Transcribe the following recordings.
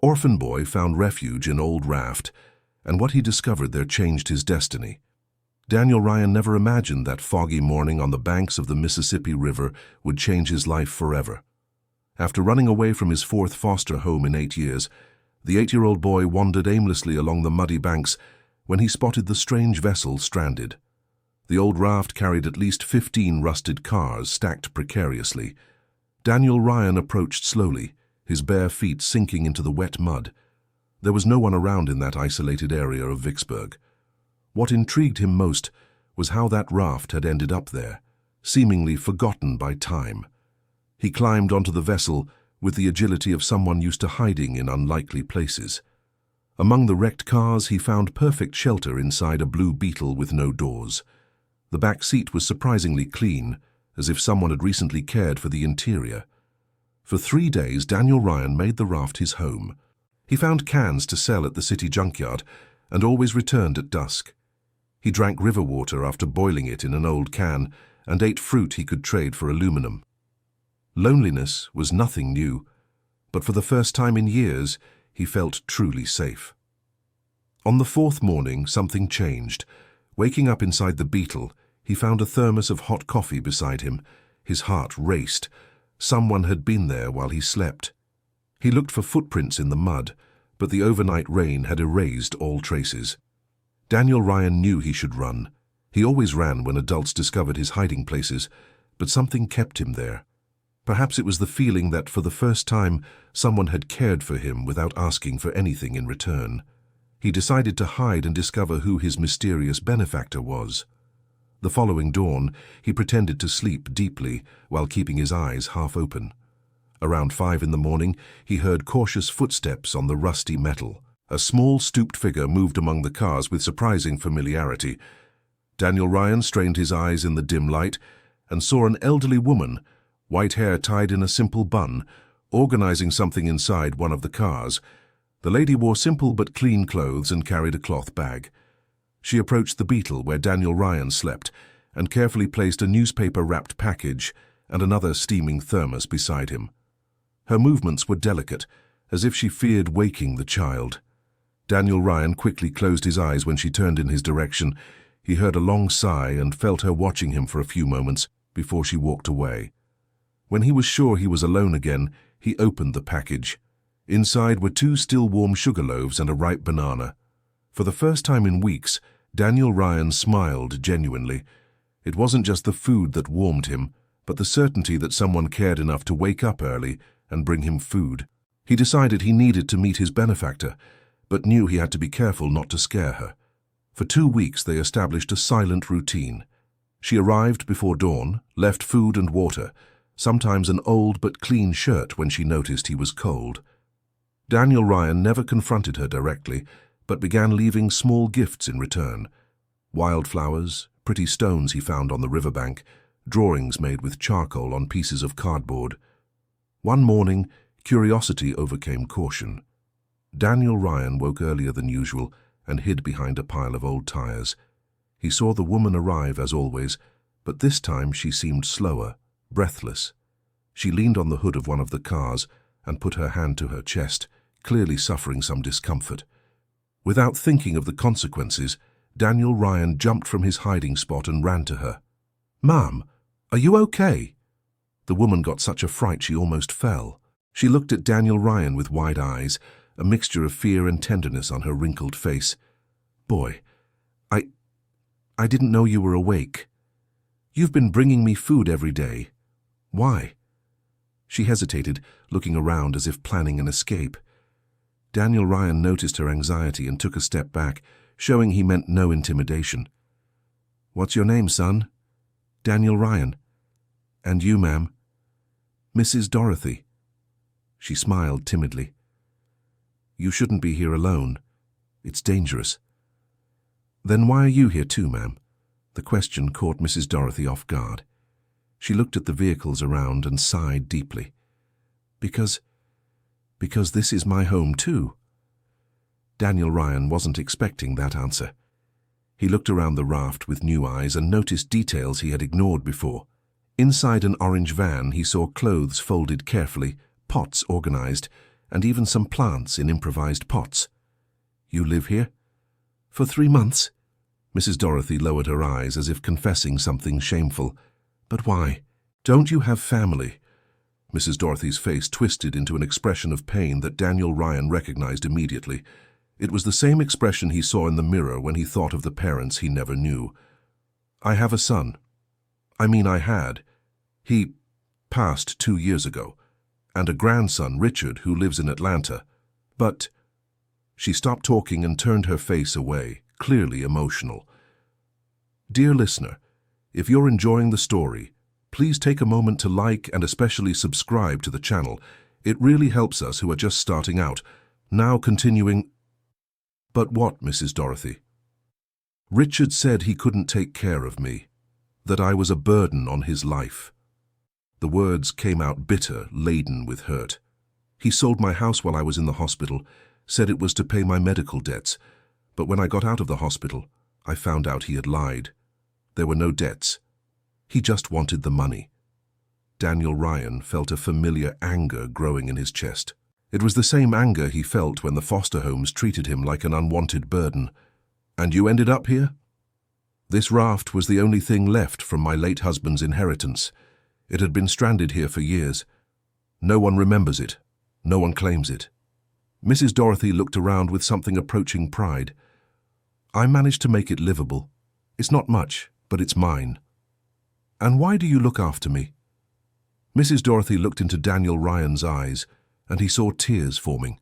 Orphan boy found refuge in old Raft, and what he discovered there changed his destiny. Daniel Ryan never imagined that foggy morning on the banks of the Mississippi River would change his life forever. After running away from his fourth foster home in 8 years, the 8-year-old boy wandered aimlessly along the muddy banks when he spotted the strange vessel stranded. The old raft carried at least 15 rusted cars stacked precariously. Daniel Ryan approached slowly, his bare feet sinking into the wet mud. There was no one around in that isolated area of Vicksburg. What intrigued him most was how that raft had ended up there, seemingly forgotten by time. He climbed onto the vessel with the agility of someone used to hiding in unlikely places. Among the wrecked cars, he found perfect shelter inside a blue Beetle with no doors. The back seat was surprisingly clean, as if someone had recently cared for the interior. For 3 days, Daniel Ryan made the raft his home. He found cans to sell at the city junkyard and always returned at dusk. He drank river water after boiling it in an old can and ate fruit he could trade for aluminum. Loneliness was nothing new, but for the first time in years, he felt truly safe. On the 4th morning, something changed. Waking up inside the Beetle, he found a thermos of hot coffee beside him. His heart raced. Someone had been there while he slept. He looked for footprints in the mud, but the overnight rain had erased all traces. Daniel Ryan knew he should run. He always ran when adults discovered his hiding places, but something kept him there. Perhaps it was the feeling that for the first time someone had cared for him without asking for anything in return. He decided to hide and discover who his mysterious benefactor was. The following dawn, he pretended to sleep deeply while keeping his eyes half open. Around 5 in the morning, he heard cautious footsteps on the rusty metal. A small, stooped figure moved among the cars with surprising familiarity. Daniel Ryan strained his eyes in the dim light and saw an elderly woman, white hair tied in a simple bun, organizing something inside one of the cars. The lady wore simple but clean clothes and carried a cloth bag. She approached the Beetle where Daniel Ryan slept and carefully placed a newspaper-wrapped package and another steaming thermos beside him. Her movements were delicate, as if she feared waking the child. Daniel Ryan quickly closed his eyes when she turned in his direction. He heard a long sigh and felt her watching him for a few moments before she walked away. When he was sure he was alone again, he opened the package. Inside were 2 still warm sugar loaves and a ripe banana. For the first time in weeks, Daniel Ryan smiled genuinely. It wasn't just the food that warmed him, but the certainty that someone cared enough to wake up early and bring him food. He decided he needed to meet his benefactor, but knew he had to be careful not to scare her. For 2 weeks they established a silent routine. She arrived before dawn, left food and water, sometimes an old but clean shirt when she noticed he was cold. Daniel Ryan never confronted her directly, but began leaving small gifts in return. Wildflowers, pretty stones he found on the riverbank, drawings made with charcoal on pieces of cardboard. One morning, curiosity overcame caution. Daniel Ryan woke earlier than usual and hid behind a pile of old tires. He saw the woman arrive as always, but this time she seemed slower, breathless. She leaned on the hood of one of the cars and put her hand to her chest, clearly suffering some discomfort. Without thinking of the consequences, Daniel Ryan jumped from his hiding spot and ran to her. "Ma'am, are you okay?" The woman got such a fright she almost fell. She looked at Daniel Ryan with wide eyes, a mixture of fear and tenderness on her wrinkled face. "Boy, I didn't know you were awake. You've been bringing me food every day. Why?" She hesitated, looking around as if planning an escape. Daniel Ryan noticed her anxiety and took a step back, showing he meant no intimidation. "What's your name, son?" "Daniel Ryan." "And you, ma'am?" "Mrs. Dorothy." She smiled timidly. "You shouldn't be here alone. It's dangerous." "Then why are you here too, ma'am?" The question caught Mrs. Dorothy off guard. She looked at the vehicles around and sighed deeply. Because this is my home too." Daniel Ryan wasn't expecting that answer. He looked around the raft with new eyes and noticed details he had ignored before. Inside an orange van, he saw clothes folded carefully, pots organized, and even some plants in improvised pots. You live here? For 3 months. Mrs. Dorothy lowered her eyes as if confessing something shameful. But why? Don't you have family? Mrs. Dorothy's face twisted into an expression of pain that Daniel Ryan recognized immediately. It was the same expression he saw in the mirror when he thought of the parents he never knew. I have a son. I had. He passed 2 years ago. And a grandson, Richard, who lives in Atlanta. But she stopped talking and turned her face away, clearly emotional. Dear listener, if you're enjoying the story, please take a moment to like and especially subscribe to the channel. It really helps us who are just starting out. Now continuing. But what, Mrs. Dorothy? Richard said he couldn't take care of me, that I was a burden on his life. The words came out bitter, laden with hurt. He sold my house while I was in the hospital, said it was to pay my medical debts, but when I got out of the hospital, I found out he had lied. There were no debts. He just wanted the money. Daniel Ryan felt a familiar anger growing in his chest. It was the same anger he felt when the foster homes treated him like an unwanted burden. And you ended up here? This raft was the only thing left from my late husband's inheritance. It had been stranded here for years. No one remembers it. No one claims it. Mrs. Dorothy looked around with something approaching pride. I managed to make it livable. It's not much, but it's mine. And why do you look after me? Mrs. Dorothy looked into Daniel Ryan's eyes, and he saw tears forming.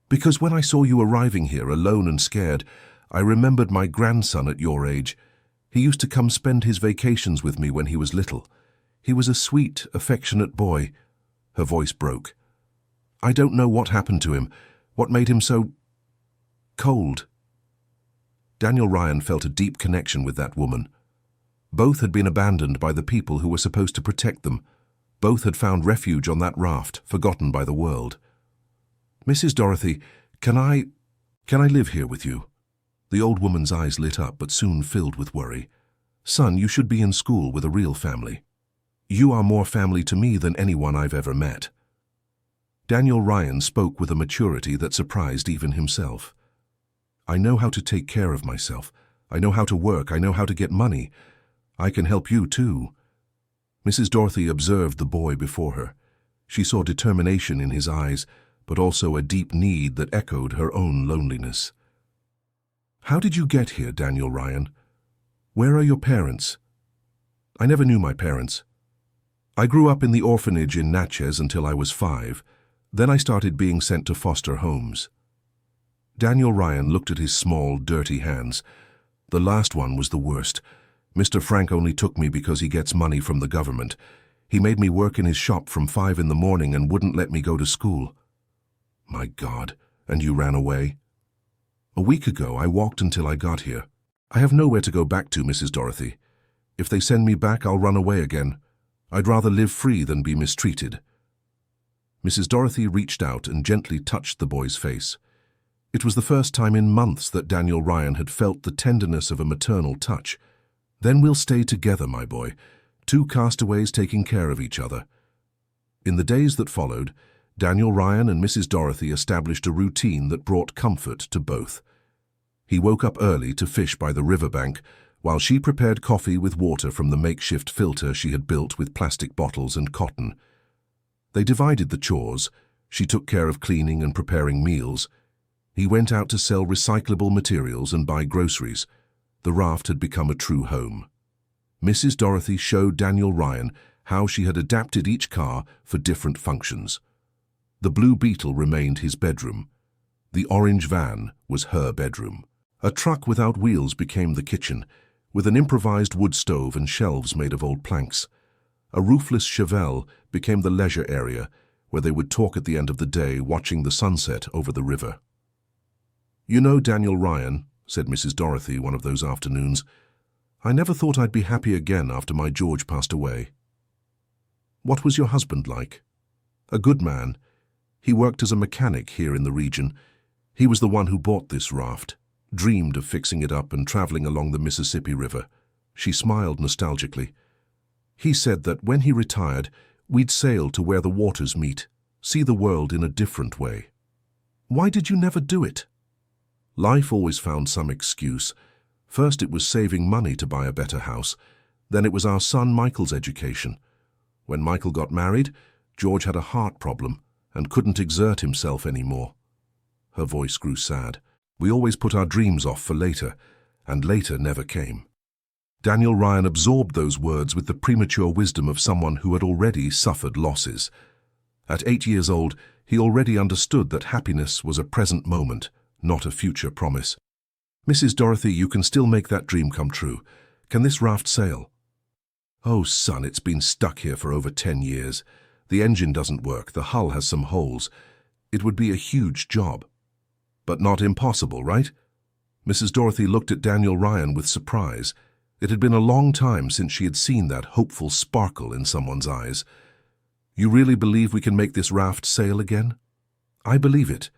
Because when I saw you arriving here alone and scared, I remembered my grandson at your age. He used to come spend his vacations with me when he was little. He was a sweet, affectionate boy. Her voice broke. I don't know what happened to him, what made him so cold. Daniel Ryan felt a deep connection with that woman. Both had been abandoned by the people who were supposed to protect them. Both had found refuge on that raft, forgotten by the world. Mrs. Dorothy, can I live here with you? The old woman's eyes lit up, but soon filled with worry. Son, you should be in school with a real family. You are more family to me than anyone I've ever met. Daniel Ryan spoke with a maturity that surprised even himself. I know how to take care of myself. I know how to work. I know how to get money. I can help you too. Mrs. Dorothy observed the boy before her. She saw determination in his eyes, but also a deep need that echoed her own loneliness. How did you get here, Daniel Ryan? Where are your parents? I never knew my parents. I grew up in the orphanage in Natchez until I was 5. Then I started being sent to foster homes. Daniel Ryan looked at his small, dirty hands. The last one was the worst. Mr. Frank only took me because he gets money from the government. He made me work in his shop from 5 in the morning and wouldn't let me go to school. My God, and you ran away? A week ago, I walked until I got here. I have nowhere to go back to, Mrs. Dorothy. If they send me back, I'll run away again. I'd rather live free than be mistreated. Mrs. Dorothy reached out and gently touched the boy's face. It was the first time in months that Daniel Ryan had felt the tenderness of a maternal touch. Then we'll stay together, my boy, 2 castaways taking care of each other. In the days that followed, Daniel Ryan and Mrs. Dorothy established a routine that brought comfort to both. He woke up early to fish by the riverbank, while she prepared coffee with water from the makeshift filter she had built with plastic bottles and cotton. They divided the chores. She took care of cleaning and preparing meals. He went out to sell recyclable materials and buy groceries. The raft had become a true home. Mrs. Dorothy showed Daniel Ryan how she had adapted each car for different functions. The blue Beetle remained his bedroom. The orange van was her bedroom. A truck without wheels became the kitchen, with an improvised wood stove and shelves made of old planks. A roofless Chevelle became the leisure area, where they would talk at the end of the day, watching the sunset over the river. You know, Daniel Ryan, said Mrs. Dorothy one of those afternoons, I never thought I'd be happy again after my George passed away. What was your husband like? A good man. He worked as a mechanic here in the region. He was the one who bought this raft, dreamed of fixing it up and traveling along the Mississippi River. She smiled nostalgically. He said that when he retired, we'd sail to where the waters meet. see the world in a different way. Why did you never do it? Life always found some excuse. First it was saving money to buy a better house. Then it was our son Michael's education. When Michael got married, George had a heart problem and couldn't exert himself anymore. Her voice grew sad. We always put our dreams off for later, and later never came. Daniel Ryan absorbed those words with the premature wisdom of someone who had already suffered losses. At 8 years old, he already understood that happiness was a present moment, not a future promise. Mrs. Dorothy, you can still make that dream come true. Can this raft sail? Oh, son, it's been stuck here for over 10 years. The engine doesn't work, the hull has some holes. It would be a huge job. But not impossible, right? Mrs. Dorothy looked at Daniel Ryan with surprise. It had been a long time since she had seen that hopeful sparkle in someone's eyes. You really believe we can make this raft sail again? I believe it.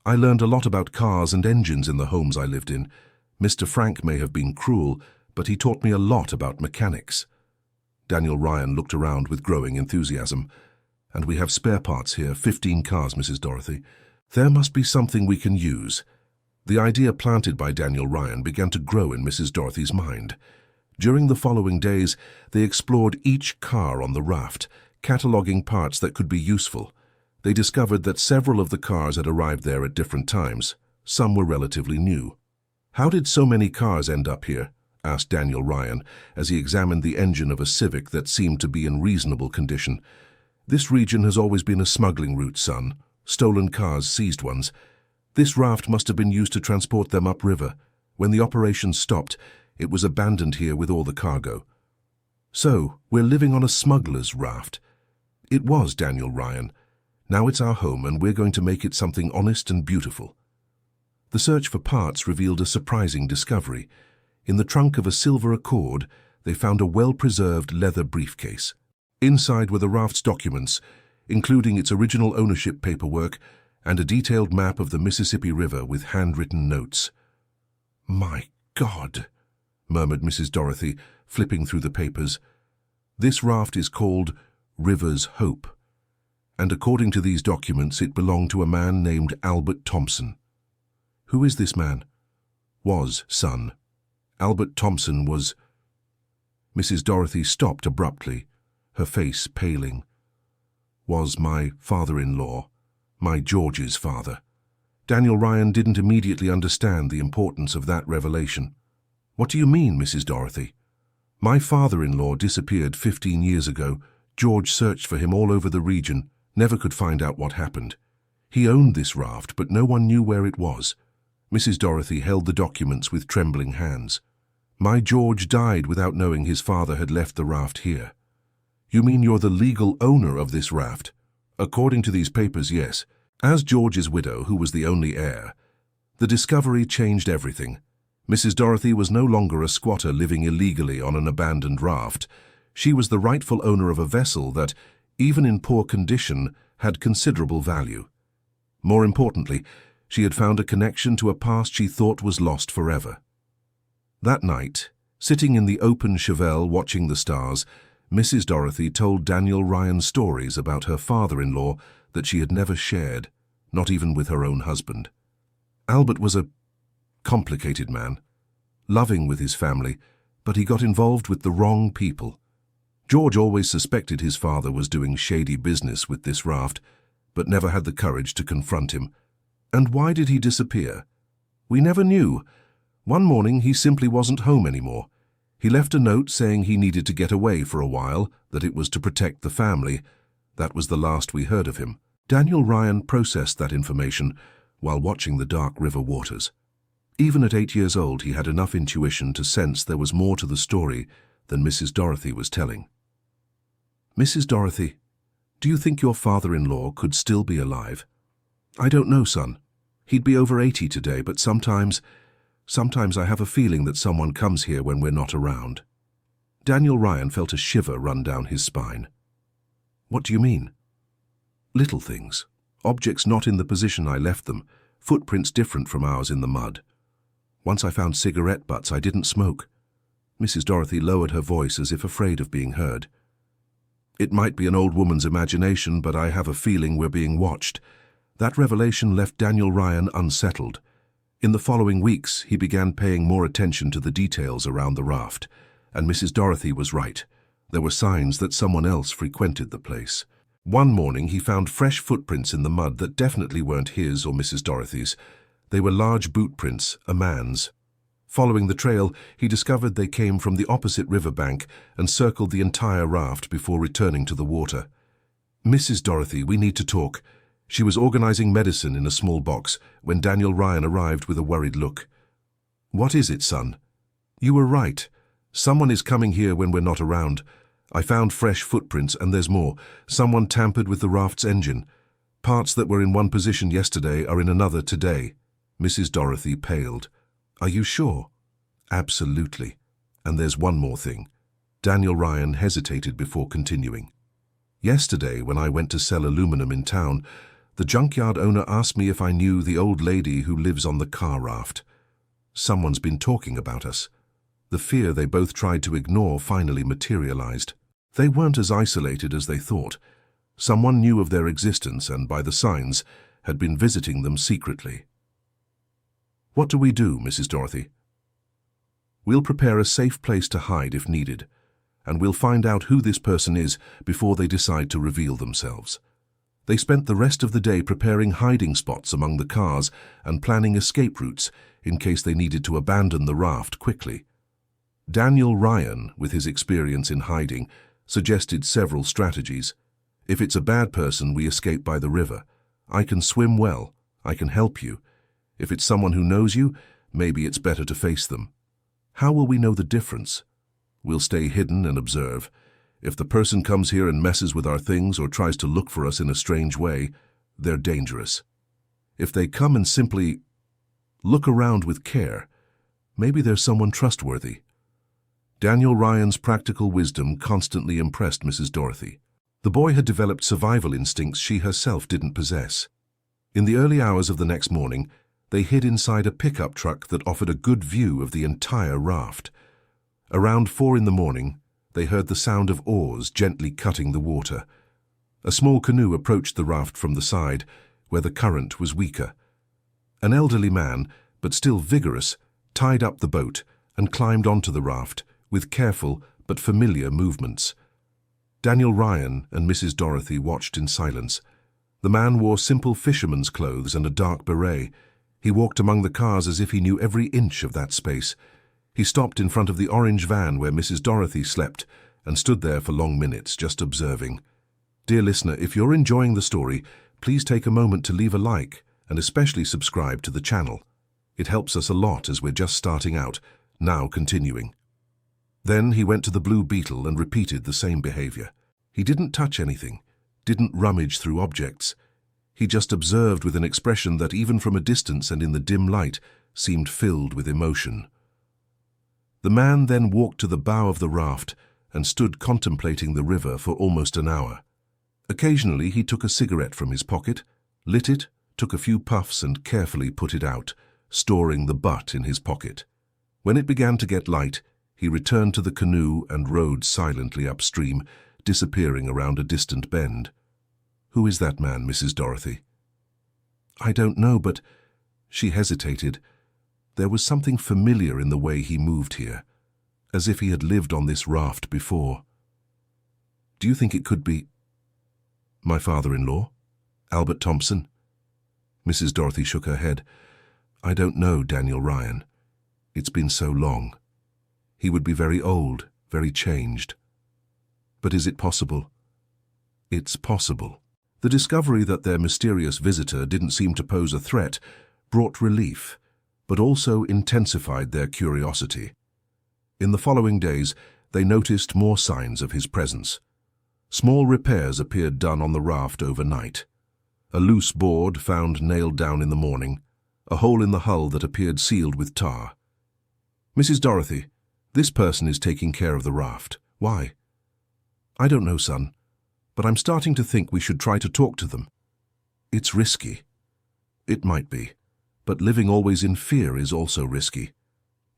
I learned a lot about cars and engines in the homes I lived in. Mr. Frank may have been cruel, but he taught me a lot about mechanics. Daniel Ryan looked around with growing enthusiasm. And we have spare parts here, 15 cars, Mrs. Dorothy. There must be something we can use. The idea planted by Daniel Ryan began to grow in Mrs. Dorothy's mind. During the following days, they explored each car on the raft, cataloguing parts that could be useful. They discovered that several of the cars had arrived there at different times. Some were relatively new. How did so many cars end up here? Asked Daniel Ryan as he examined the engine of a Civic that seemed to be in reasonable condition. This region has always been a smuggling route, son. Stolen cars, seized ones. This raft must have been used to transport them upriver. When the operation stopped, it was abandoned here with all the cargo. So, we're living on a smuggler's raft. It was, Daniel Ryan. Now it's our home and we're going to make it something honest and beautiful. The search for parts revealed a surprising discovery. In the trunk of a silver Accord, they found a well-preserved leather briefcase. Inside were the raft's documents, including its original ownership paperwork and a detailed map of the Mississippi River with handwritten notes. "My God," murmured Mrs. Dorothy, flipping through the papers. "This raft is called River's Hope, and according to these documents it belonged to a man named Albert Thompson." "Who is this man?" "Was, son. Albert Thompson was—" Mrs. Dorothy stopped abruptly, her face paling. "Was my father-in-law, my George's father." Daniel Ryan didn't immediately understand the importance of that revelation. "What do you mean, Mrs. Dorothy?" "My father-in-law disappeared 15 years ago. George searched for him all over the region, never could find out what happened. He owned this raft, but no one knew where it was." Mrs. Dorothy held the documents with trembling hands. "My George died without knowing his father had left the raft here." "You mean you're the legal owner of this raft?" "According to these papers, yes. As George's widow, who was the only heir, the discovery changed everything. Mrs. Dorothy was no longer a squatter living illegally on an abandoned raft. She was the rightful owner of a vessel that, even in poor condition, had considerable value. More importantly, she had found a connection to a past she thought was lost forever. That night, sitting in the open Chevelle watching the stars, Mrs. Dorothy told Daniel Ryan stories about her father-in-law that she had never shared, not even with her own husband. Albert was a complicated man, loving with his family, but he got involved with the wrong people. George always suspected his father was doing shady business with this raft, but never had the courage to confront him. And why did he disappear? We never knew. One morning he simply wasn't home anymore. He left a note saying he needed to get away for a while, that it was to protect the family. That was the last we heard of him. Daniel Ryan processed that information while watching the dark river waters. Even at 8 years old, he had enough intuition to sense there was more to the story than Mrs. Dorothy was telling. "Mrs. Dorothy, do you think your father-in-law could still be alive?" "I don't know, son. He'd be over 80 today, but sometimes I have a feeling that someone comes here when we're not around." Daniel Ryan felt a shiver run down his spine. "What do you mean?" "Little things. Objects not in the position I left them. Footprints different from ours in the mud. Once I found cigarette butts I didn't smoke." Mrs. Dorothy lowered her voice as if afraid of being heard. It might be an old woman's imagination, but I have a feeling we're being watched. That revelation left Daniel Ryan unsettled. In the following weeks, he began paying more attention to the details around the raft, and Mrs. Dorothy was right. There were signs that someone else frequented the place. One morning, he found fresh footprints in the mud that definitely weren't his or Mrs. Dorothy's. They were large boot prints, a man's. Following the trail, he discovered they came from the opposite riverbank and circled the entire raft before returning to the water. "Mrs. Dorothy, we need to talk." She was organizing medicine in a small box when Daniel Ryan arrived with a worried look. "What is it, son?" "You were right. Someone is coming here when we're not around. I found fresh footprints, and there's more. Someone tampered with the raft's engine. Parts that were in one position yesterday are in another today." Mrs. Dorothy paled. "Are you sure?" "Absolutely. And there's one more thing." Daniel Ryan hesitated before continuing. "Yesterday, when I went to sell aluminum in town, the junkyard owner asked me if I knew the old lady who lives on the car raft. Someone's been talking about us." The fear they both tried to ignore finally materialized. They weren't as isolated as they thought. Someone knew of their existence and, by the signs, had been visiting them secretly. "What do we do, Mrs. Dorothy?" "We'll prepare a safe place to hide if needed, and we'll find out who this person is before they decide to reveal themselves." They spent the rest of the day preparing hiding spots among the cars and planning escape routes in case they needed to abandon the raft quickly. Daniel Ryan, with his experience in hiding, suggested several strategies. "If it's a bad person, we escape by the river. I can swim well. I can help you. If it's someone who knows you, maybe it's better to face them. How will we know the difference? We'll stay hidden and observe. If the person comes here and messes with our things or tries to look for us in a strange way, they're dangerous. If they come and simply look around with care, maybe there's someone trustworthy." Daniel Ryan's practical wisdom constantly impressed Mrs. Dorothy. The boy had developed survival instincts she herself didn't possess. In the early hours of the next morning, they hid inside a pickup truck that offered a good view of the entire raft. Around 4 in the morning, they heard the sound of oars gently cutting the water. A small canoe approached the raft from the side, where the current was weaker. An elderly man, but still vigorous, tied up the boat and climbed onto the raft, with careful but familiar movements. Daniel Ryan and Mrs. Dorothy watched in silence. The man wore simple fisherman's clothes and a dark beret. He walked among the cars as if he knew every inch of that space. He stopped in front of the orange van where Mrs. Dorothy slept and stood there for long minutes, just observing. Dear listener, if you're enjoying the story, please take a moment to leave a like and especially subscribe to the channel. It helps us a lot as we're just starting out, now continuing. Then he went to the Blue Beetle and repeated the same behavior. He didn't touch anything, didn't rummage through objects. He just observed with an expression that even from a distance and in the dim light seemed filled with emotion. The man then walked to the bow of the raft and stood contemplating the river for almost an hour. Occasionally he took a cigarette from his pocket, lit it, took a few puffs and carefully put it out, storing the butt in his pocket. When it began to get light, he returned to the canoe and rowed silently upstream, disappearing around a distant bend. "Who is that man, Mrs. Dorothy?" "I don't know, but—" She hesitated. There was something familiar in the way he moved here, as if he had lived on this raft before. "Do you think it could be—" "My father-in-law? Albert Thompson?" Mrs. Dorothy shook her head. "I don't know Daniel Ryan. It's been so long. He would be very old, very changed. But is it possible?" "It's possible." The discovery that their mysterious visitor didn't seem to pose a threat brought relief, but also intensified their curiosity. In the following days, they noticed more signs of his presence. Small repairs appeared done on the raft overnight. A loose board found nailed down in the morning, a hole in the hull that appeared sealed with tar. "Mrs. Dorothy, this person is taking care of the raft. Why?" "I don't know, son, but I'm starting to think we should try to talk to them." "It's risky." "It might be, but living always in fear is also risky."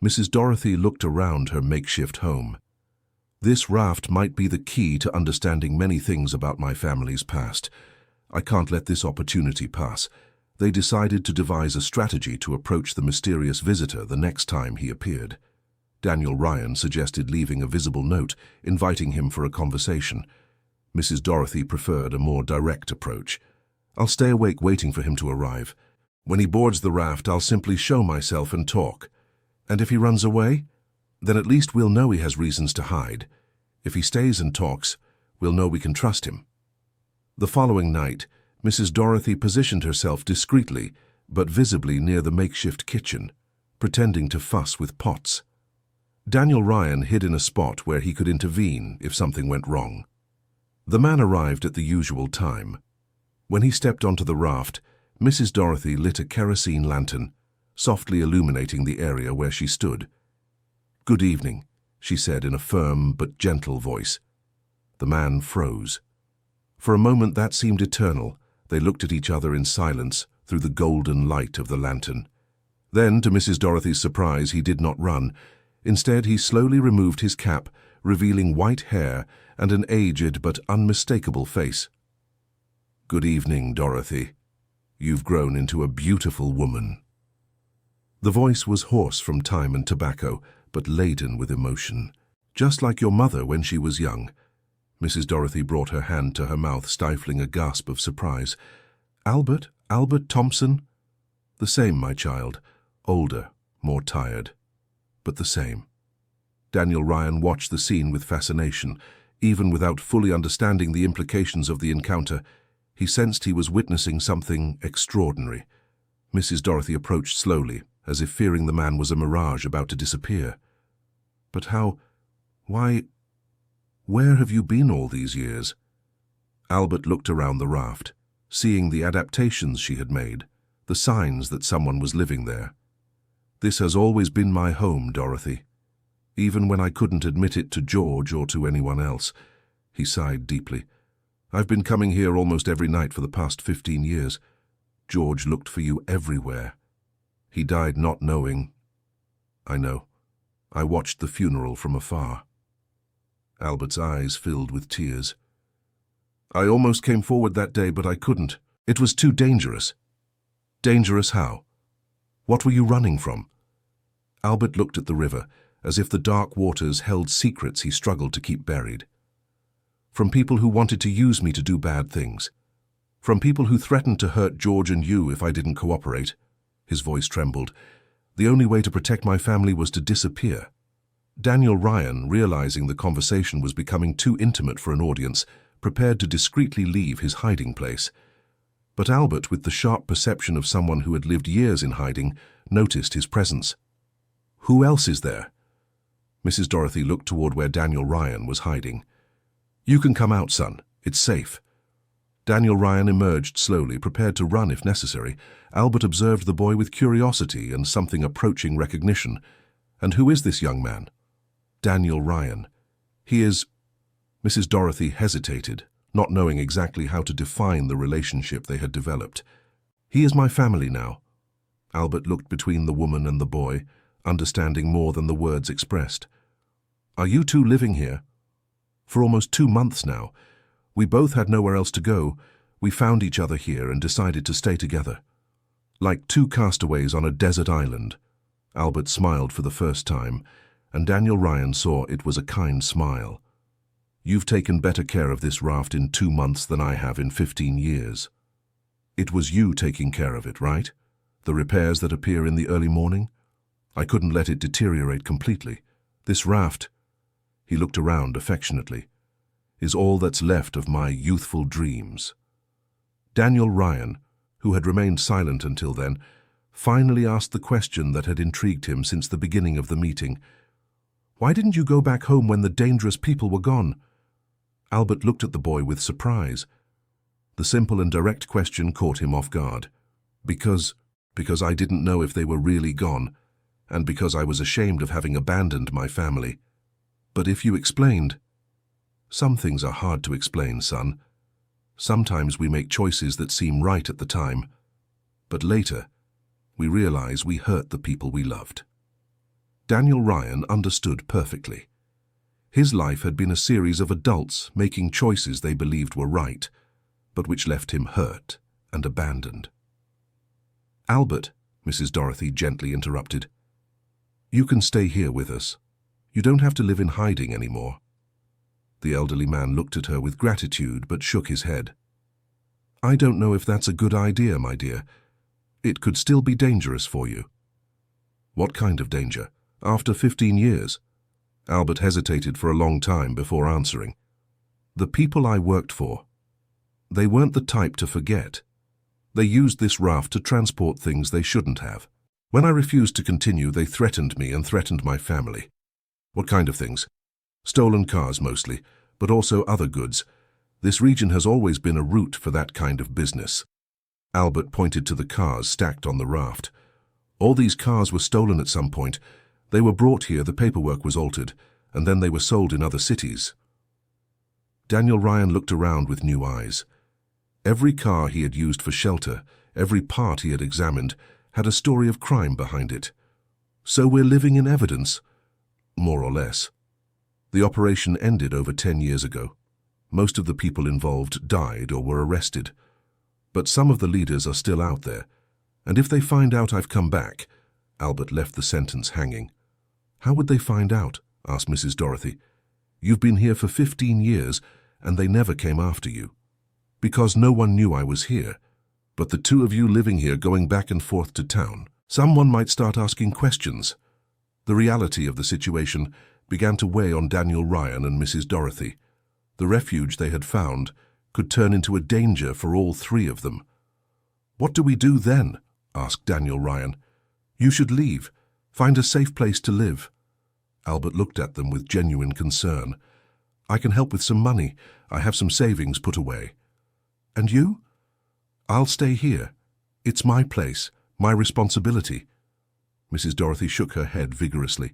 Mrs. Dorothy looked around her makeshift home. This raft might be the key to understanding many things about my family's past. I can't let this opportunity pass. They decided to devise a strategy to approach the mysterious visitor the next time he appeared. Daniel Ryan suggested leaving a visible note, inviting him for a conversation. Mrs. Dorothy preferred a more direct approach. I'll stay awake waiting for him to arrive. When he boards the raft, I'll simply show myself and talk. And if he runs away, then at least we'll know he has reasons to hide. If he stays and talks, we'll know we can trust him. The following night, Mrs. Dorothy positioned herself discreetly, but visibly near the makeshift kitchen, pretending to fuss with pots. Daniel Ryan hid in a spot where he could intervene if something went wrong. The man arrived at the usual time. When he stepped onto the raft, Mrs. Dorothy lit a kerosene lantern, softly illuminating the area where she stood. "Good evening," she said in a firm but gentle voice. The man froze. For a moment that seemed eternal. They looked at each other in silence through the golden light of the lantern. Then, to Mrs. Dorothy's surprise, he did not run. Instead, he slowly removed his cap, revealing white hair and an aged but unmistakable face. "Good evening, Dorothy. You've grown into a beautiful woman." The voice was hoarse from time and tobacco, but laden with emotion. "Just like your mother when she was young." Mrs. Dorothy brought her hand to her mouth, stifling a gasp of surprise. "Albert Thompson?" "The same, my child. Older, more tired, but the same." Daniel Ryan watched the scene with fascination. Even without fully understanding the implications of the encounter, he sensed he was witnessing something extraordinary. Mrs. Dorothy approached slowly, as if fearing the man was a mirage about to disappear. "But how? Why? Where have you been all these years?" Albert looked around the raft, seeing the adaptations she had made, the signs that someone was living there. "This has always been my home, Dorothy. Even when I couldn't admit it to George or to anyone else." He sighed deeply. "I've been coming here almost every night for the past 15 years. George looked for you everywhere. He died not knowing." "I know. I watched the funeral from afar." Albert's eyes filled with tears. "I almost came forward that day, but I couldn't. It was too dangerous." "Dangerous how? What were you running from?" Albert looked at the river, as if the dark waters held secrets he struggled to keep buried. "From people who wanted to use me to do bad things. From people who threatened to hurt George and you if I didn't cooperate." His voice trembled. "The only way to protect my family was to disappear." Daniel Ryan, realizing the conversation was becoming too intimate for an audience, prepared to discreetly leave his hiding place. But Albert, with the sharp perception of someone who had lived years in hiding, noticed his presence. "Who else is there?" Mrs. Dorothy looked toward where Daniel Ryan was hiding. "You can come out, son. It's safe." Daniel Ryan emerged slowly, prepared to run if necessary. Albert observed the boy with curiosity and something approaching recognition. "And who is this young man?" "Daniel Ryan. He is—" Mrs. Dorothy hesitated, not knowing exactly how to define the relationship they had developed. "He is my family now." Albert looked between the woman and the boy, understanding more than the words expressed. "Are you two living here?" "For almost 2 months now. We both had nowhere else to go. We found each other here and decided to stay together. Like 2 castaways on a desert island." Albert smiled for the first time, and Daniel Ryan saw it was a kind smile. "You've taken better care of this raft in 2 months than I have in 15 years. It was you taking care of it, right? The repairs that appear in the early morning? I couldn't let it deteriorate completely. This raft," he looked around affectionately, "is all that's left of my youthful dreams." Daniel Ryan, who had remained silent until then, finally asked the question that had intrigued him since the beginning of the meeting. "Why didn't you go back home when the dangerous people were gone?" Albert looked at the boy with surprise. The simple and direct question caught him off guard. Because I didn't know if they were really gone, and because I was ashamed of having abandoned my family. But if you explained—" "Some things are hard to explain, son. Sometimes we make choices that seem right at the time, but later we realize we hurt the people we loved." Daniel Ryan understood perfectly. His life had been a series of adults making choices they believed were right, but which left him hurt and abandoned. "Albert," Mrs. Dorothy gently interrupted, "you can stay here with us. You don't have to live in hiding anymore." The elderly man looked at her with gratitude but shook his head. "I don't know if that's a good idea, my dear. It could still be dangerous for you." "What kind of danger? After 15 years? Albert hesitated for a long time before answering. "The people I worked for. They weren't the type to forget. They used this raft to transport things they shouldn't have. When I refused to continue, they threatened me and threatened my family." "What kind of things?" "Stolen cars mostly, but also other goods. This region has always been a route for that kind of business." Albert pointed to the cars stacked on the raft. "All these cars were stolen at some point. They were brought here, the paperwork was altered, and then they were sold in other cities." Daniel Ryan looked around with new eyes. Every car he had used for shelter, every part he had examined, had a story of crime behind it. "So we're living in evidence?" "More or less. The operation ended over 10 years ago. Most of the people involved died or were arrested. But some of the leaders are still out there, and if they find out I've come back—" Albert left the sentence hanging. "How would they find out?" asked Mrs. Dorothy. "You've been here for 15 years, and they never came after you." "Because no one knew I was here. But the two of you living here going back and forth to town, someone might start asking questions." The reality of the situation began to weigh on Daniel Ryan and Mrs. Dorothy. The refuge they had found could turn into a danger for all three of them. "What do we do then?" asked Daniel Ryan. "You should leave. Find a safe place to live." Albert looked at them with genuine concern. "I can help with some money. I have some savings put away." "And you?" "I'll stay here. It's my place, my responsibility." Mrs. Dorothy shook her head vigorously.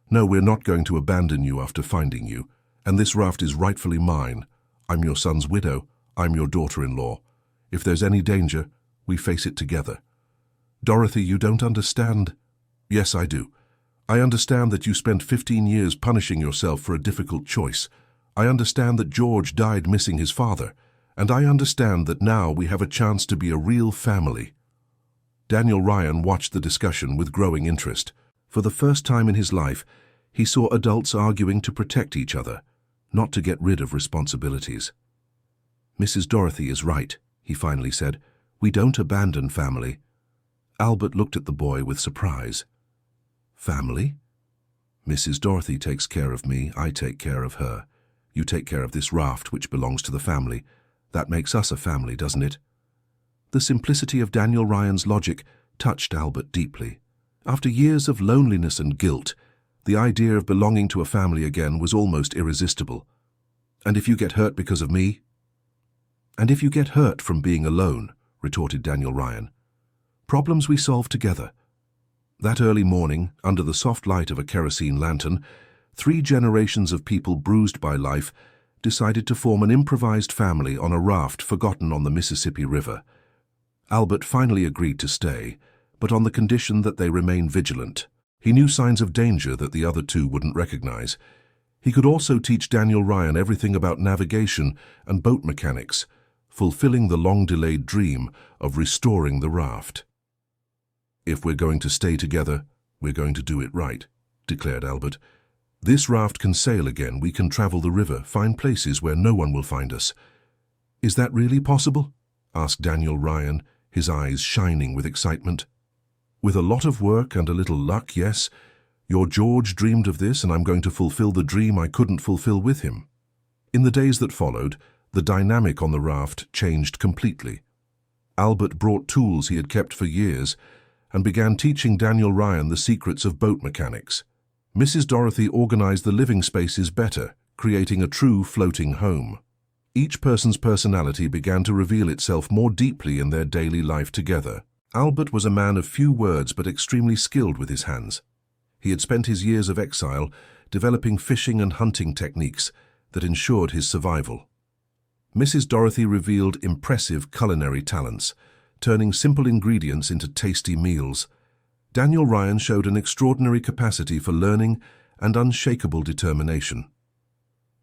"No, we're not going to abandon you after finding you, and this raft is rightfully mine. I'm your son's widow. I'm your daughter-in-law. If there's any danger, we face it together." "Dorothy, you don't understand." "Yes, I do. I understand that you spent 15 years punishing yourself for a difficult choice. I understand that George died missing his father, and I understand that now we have a chance to be a real family." Daniel Ryan watched the discussion with growing interest. For the first time in his life, he saw adults arguing to protect each other, not to get rid of responsibilities. "Mrs. Dorothy is right," he finally said. "We don't abandon family." Albert looked at the boy with surprise. "Family? Mrs. Dorothy takes care of me, I take care of her. You take care of this raft which belongs to the family. That makes us a family, doesn't it?" The simplicity of Daniel Ryan's logic touched Albert deeply. After years of loneliness and guilt, the idea of belonging to a family again was almost irresistible. "And if you get hurt because of me?" "And if you get hurt from being alone," retorted Daniel Ryan. "Problems we solve together." That early morning, under the soft light of a kerosene lantern, 3 generations of people bruised by life decided to form an improvised family on a raft forgotten on the Mississippi River. Albert finally agreed to stay, but on the condition that they remain vigilant. He knew signs of danger that the other two wouldn't recognize. He could also teach Daniel Ryan everything about navigation and boat mechanics, fulfilling the long-delayed dream of restoring the raft. "If we're going to stay together, we're going to do it right," declared Albert. "This raft can sail again, we can travel the river, find places where no one will find us." "Is that really possible?" asked Daniel Ryan, his eyes shining with excitement. "With a lot of work and a little luck, yes. Your George dreamed of this, and I'm going to fulfill the dream I couldn't fulfill with him." In the days that followed, the dynamic on the raft changed completely. Albert brought tools he had kept for years and began teaching Daniel Ryan the secrets of boat mechanics. Mrs. Dorothy organized the living spaces better, creating a true floating home. Each person's personality began to reveal itself more deeply in their daily life together. Albert was a man of few words but extremely skilled with his hands. He had spent his years of exile developing fishing and hunting techniques that ensured his survival. Mrs. Dorothy revealed impressive culinary talents, turning simple ingredients into tasty meals. Daniel Ryan showed an extraordinary capacity for learning and unshakable determination.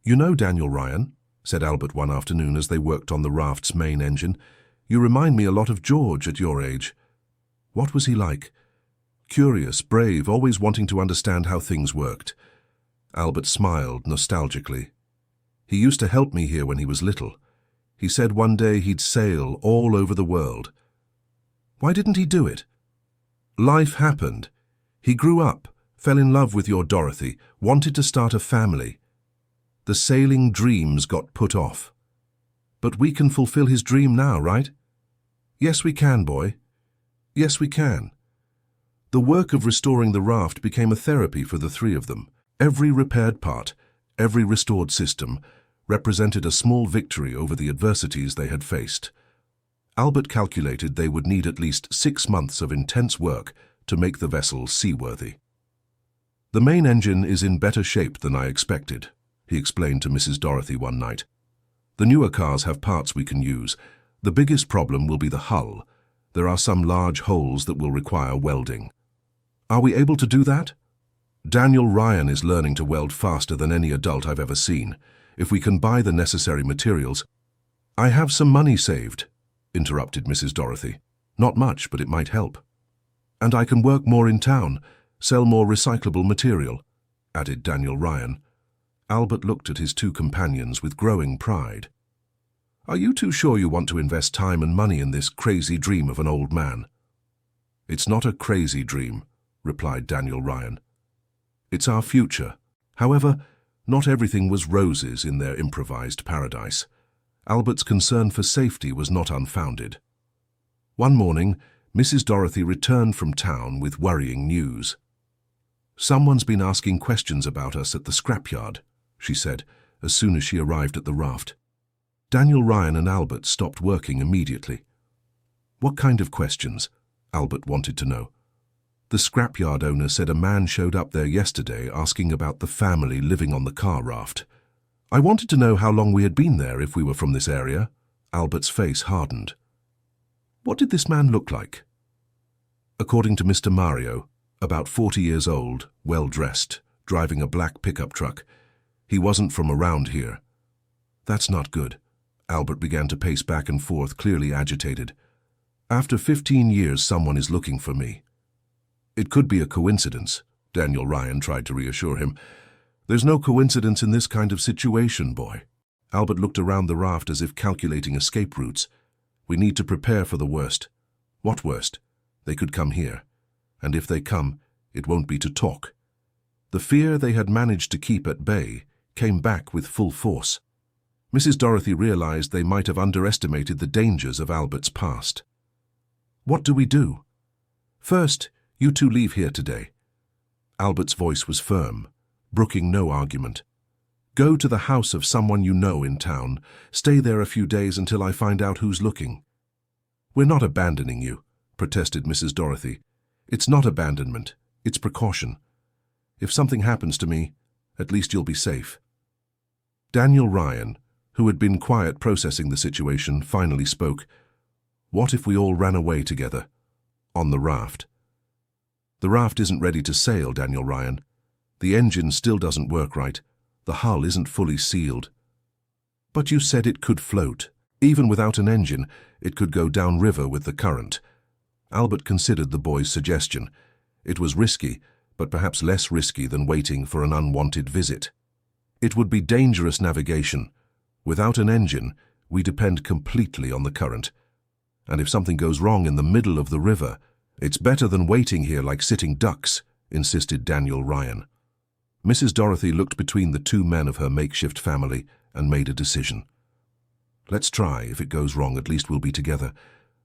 "You know, Daniel Ryan," said Albert one afternoon as they worked on the raft's main engine, "you remind me a lot of George at your age." "What was he like?" "Curious, brave, always wanting to understand how things worked." Albert smiled nostalgically. "He used to help me here when he was little. He said one day he'd sail all over the world." "Why didn't he do it?" "Life happened. He grew up, fell in love with your Dorothy, wanted to start a family. The sailing dreams got put off." "But we can fulfill his dream now, right?" "Yes, we can, boy. Yes, we can." The work of restoring the raft became a therapy for the three of them. Every repaired part, every restored system, represented a small victory over the adversities they had faced. Albert calculated they would need at least 6 months of intense work to make the vessel seaworthy. "The main engine is in better shape than I expected," he explained to Mrs. Dorothy one night. "The newer cars have parts we can use. The biggest problem will be the hull. There are some large holes that will require welding." "Are we able to do that?" "Daniel Ryan is learning to weld faster than any adult I've ever seen. If we can buy the necessary materials—" "I have some money saved," interrupted Mrs. Dorothy. "Not much, but it might help." "And I can work more in town, sell more recyclable material," added Daniel Ryan. Albert looked at his two companions with growing pride. "Are you too sure you want to invest time and money in this crazy dream of an old man?" "It's not a crazy dream," replied Daniel Ryan. "It's our future." However, not everything was roses in their improvised paradise. Albert's concern for safety was not unfounded. One morning, Mrs. Dorothy returned from town with worrying news. "Someone's been asking questions about us at the scrapyard," she said, as soon as she arrived at the raft. Daniel Ryan and Albert stopped working immediately. "What kind of questions?" Albert wanted to know. "The scrapyard owner said a man showed up there yesterday asking about the family living on the car raft. I wanted to know how long we had been there if we were from this area." Albert's face hardened. "What did this man look like?" "According to Mr. Mario, about 40 years old, well-dressed, driving a black pickup truck. He wasn't from around here." "That's not good." Albert began to pace back and forth, clearly agitated. "After 15 years, someone is looking for me." "It could be a coincidence," Daniel Ryan tried to reassure him. "There's no coincidence in this kind of situation, boy." Albert looked around the raft as if calculating escape routes. "We need to prepare for the worst." "What worst?" "They could come here. And if they come, it won't be to talk." The fear they had managed to keep at bay came back with full force. Mrs. Dorothy realized they might have underestimated the dangers of Albert's past. "What do we do?" "First, you two leave here today." Albert's voice was firm, brooking no argument. "Go to the house of someone you know in town. Stay there a few days until I find out who's looking." "We're not abandoning you," protested Mrs. Dorothy. "It's not abandonment, it's precaution. If something happens to me, at least you'll be safe." Daniel Ryan, who had been quiet processing the situation, finally spoke. "What if we all ran away together? On the raft?" "The raft isn't ready to sail, Daniel Ryan. The engine still doesn't work right. The hull isn't fully sealed." "But you said it could float. Even without an engine, it could go downriver with the current." Albert considered the boy's suggestion. It was risky, but perhaps less risky than waiting for an unwanted visit. "It would be dangerous navigation. Without an engine, we depend completely on the current. And if something goes wrong in the middle of the river, it's better than waiting here like sitting ducks," insisted Daniel Ryan. Mrs. Dorothy looked between the two men of her makeshift family and made a decision. "Let's try. If it goes wrong, at least we'll be together."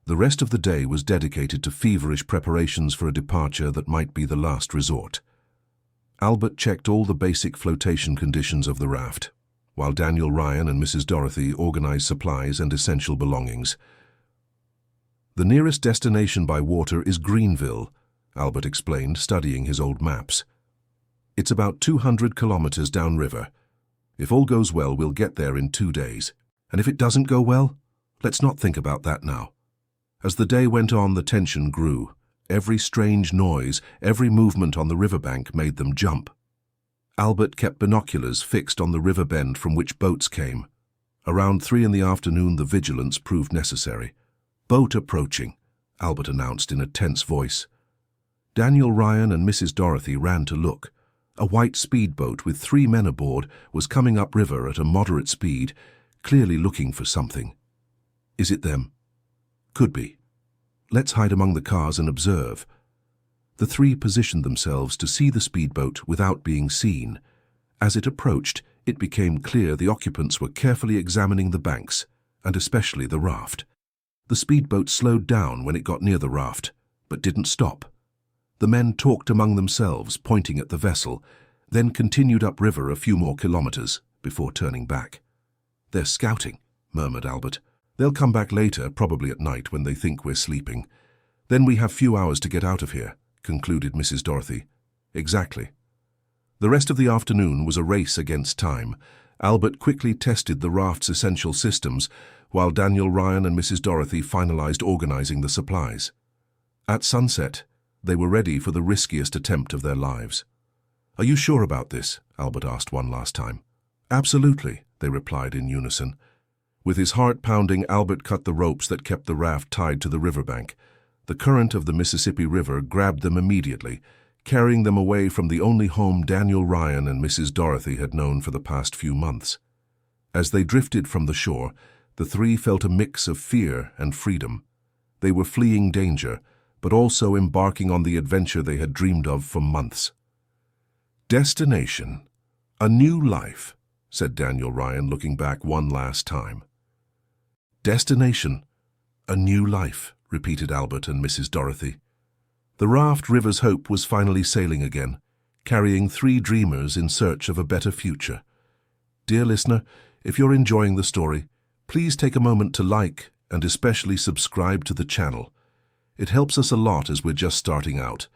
The rest of the day was dedicated to feverish preparations for a departure that might be the last resort. Albert checked all the basic flotation conditions of the raft, while Daniel Ryan and Mrs. Dorothy organized supplies and essential belongings. "The nearest destination by water is Greenville," Albert explained, studying his old maps. "It's about 200 kilometers downriver. If all goes well, we'll get there in 2 days. And if it doesn't go well, let's not think about that now." As the day went on, the tension grew. Every strange noise, every movement on the riverbank made them jump. Albert kept binoculars fixed on the river bend from which boats came. Around 3 in the afternoon, the vigilance proved necessary. "Boat approaching," Albert announced in a tense voice. Daniel Ryan and Mrs. Dorothy ran to look. A white speedboat with 3 men aboard was coming upriver at a moderate speed, clearly looking for something. "Is it them?" "Could be. Let's hide among the cars and observe." The 3 positioned themselves to see the speedboat without being seen. As it approached, it became clear the occupants were carefully examining the banks, and especially the raft. The speedboat slowed down when it got near the raft, but didn't stop. The men talked among themselves, pointing at the vessel, then continued upriver a few more kilometers before turning back. "They're scouting," murmured Albert. "They'll come back later, probably at night when they think we're sleeping. Then we have few hours to get out of here," concluded Mrs. Dorothy. "Exactly." The rest of the afternoon was a race against time. Albert quickly tested the raft's essential systems, while Daniel Ryan and Mrs. Dorothy finalized organizing the supplies. At sunset, they were ready for the riskiest attempt of their lives. "Are you sure about this?" Albert asked one last time. "Absolutely," they replied in unison. With his heart pounding, Albert cut the ropes that kept the raft tied to the riverbank. The current of the Mississippi River grabbed them immediately, carrying them away from the only home Daniel Ryan and Mrs. Dorothy had known for the past few months. As they drifted from the shore, the 3 felt a mix of fear and freedom. They were fleeing danger, but also embarking on the adventure they had dreamed of for months. "Destination, a new life," said Daniel Ryan, looking back one last time. "Destination, a new life," repeated Albert and Mrs. Dorothy. The raft River's Hope was finally sailing again, carrying 3 dreamers in search of a better future. Dear listener, if you're enjoying the story, please take a moment to like and especially subscribe to the channel. It helps us a lot as we're just starting out.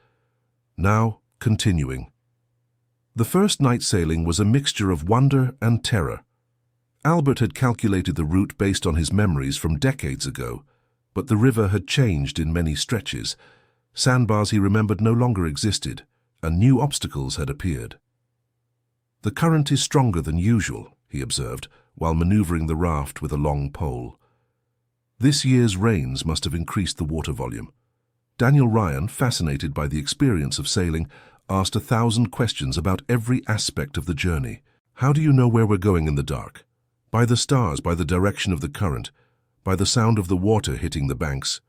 Now, continuing. The first night sailing was a mixture of wonder and terror. Albert had calculated the route based on his memories from decades ago, but the river had changed in many stretches. Sandbars he remembered no longer existed, and new obstacles had appeared. "The current is stronger than usual," he observed, while maneuvering the raft with a long pole. This year's rains must have increased the water volume. Daniel Ryan, fascinated by the experience of sailing, asked 1,000 questions about every aspect of the journey. "How do you know where we're going in the dark?" "By the stars, by the direction of the current, by the sound of the water hitting the banks."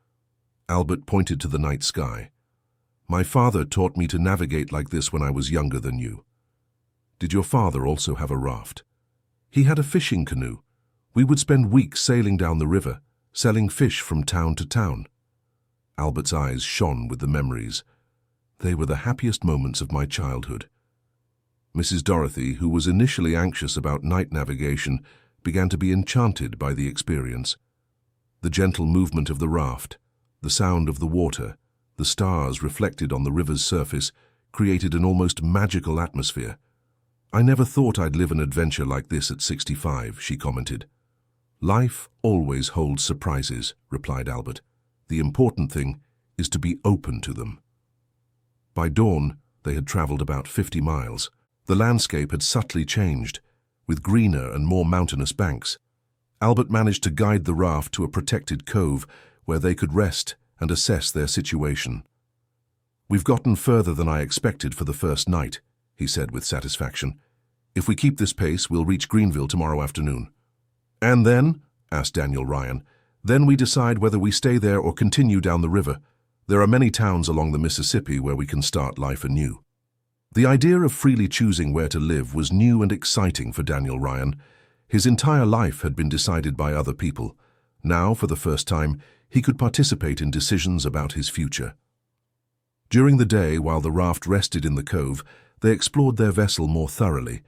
Albert pointed to the night sky. "My father taught me to navigate like this when I was younger than you." "Did your father also have a raft?" "He had a fishing canoe. We would spend weeks sailing down the river, selling fish from town to town." Albert's eyes shone with the memories. "They were the happiest moments of my childhood." Mrs. Dorothy, who was initially anxious about night navigation, began to be enchanted by the experience. The gentle movement of the raft, the sound of the water, the stars reflected on the river's surface created an almost magical atmosphere. "I never thought I'd live an adventure like this at 65, she commented. "Life always holds surprises," replied Albert. "The important thing is to be open to them." By dawn, they had traveled about 50 miles. The landscape had subtly changed, with greener and more mountainous banks. Albert managed to guide the raft to a protected cove where they could rest and assess their situation. "We've gotten further than I expected for the first night," he said with satisfaction. "If we keep this pace, we'll reach Greenville tomorrow afternoon." "And then?" asked Daniel Ryan. "Then we decide whether we stay there or continue down the river. There are many towns along the Mississippi where we can start life anew." The idea of freely choosing where to live was new and exciting for Daniel Ryan. His entire life had been decided by other people. Now, for the first time, he could participate in decisions about his future. During the day, while the raft rested in the cove, they explored their vessel more thoroughly.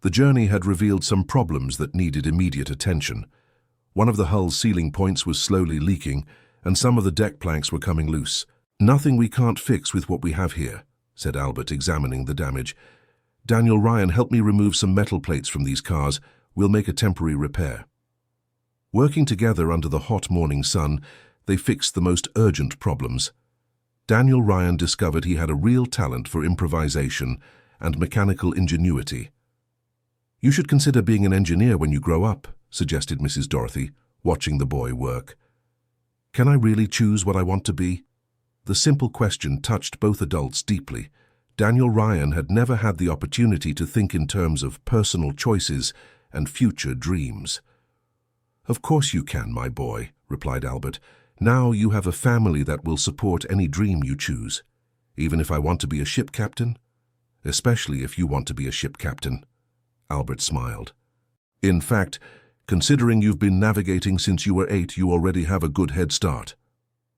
The journey had revealed some problems that needed immediate attention. One of the hull's ceiling points was slowly leaking, and some of the deck planks were coming loose. "Nothing we can't fix with what we have here," said Albert, examining the damage. "Daniel Ryan, help me remove some metal plates from these cars. We'll make a temporary repair." Working together under the hot morning sun, they fixed the most urgent problems. Daniel Ryan discovered he had a real talent for improvisation, and mechanical ingenuity. "You should consider being an engineer when you grow up," suggested Mrs. Dorothy, watching the boy work. "Can I really choose what I want to be?" The simple question touched both adults deeply. Daniel Ryan had never had the opportunity to think in terms of personal choices and future dreams. "Of course you can, my boy," replied Albert. "Now you have a family that will support any dream you choose. Even if I want to be a ship captain?" "Especially if you want to be a ship captain." Albert smiled. "In fact, considering you've been navigating since you were 8, you already have a good head start."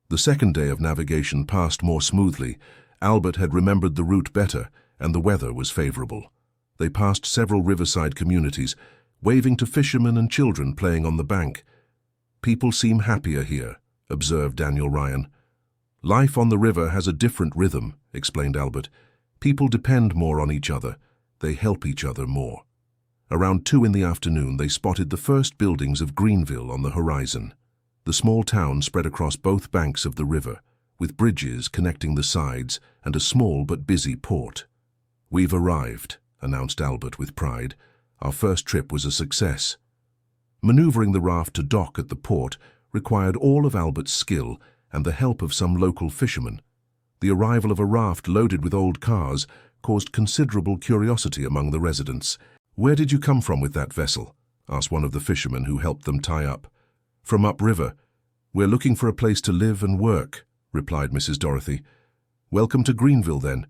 The second day of navigation passed more smoothly. Albert had remembered the route better, and the weather was favorable. They passed several riverside communities, waving to fishermen and children playing on the bank. "People seem happier here," observed Daniel Ryan. "Life on the river has a different rhythm," explained Albert. "People depend more on each other. They help each other more." Around 2 in the afternoon, they spotted the first buildings of Greenville on the horizon. The small town spread across both banks of the river, with bridges connecting the sides and a small but busy port. "We've arrived," announced Albert with pride. "Our first trip was a success." Maneuvering the raft to dock at the port required all of Albert's skill and the help of some local fishermen. The arrival of a raft loaded with old cars caused considerable curiosity among the residents. "Where did you come from with that vessel?" asked one of the fishermen who helped them tie up. "From upriver. We're looking for a place to live and work," replied Mrs. Dorothy. "Welcome to Greenville, then.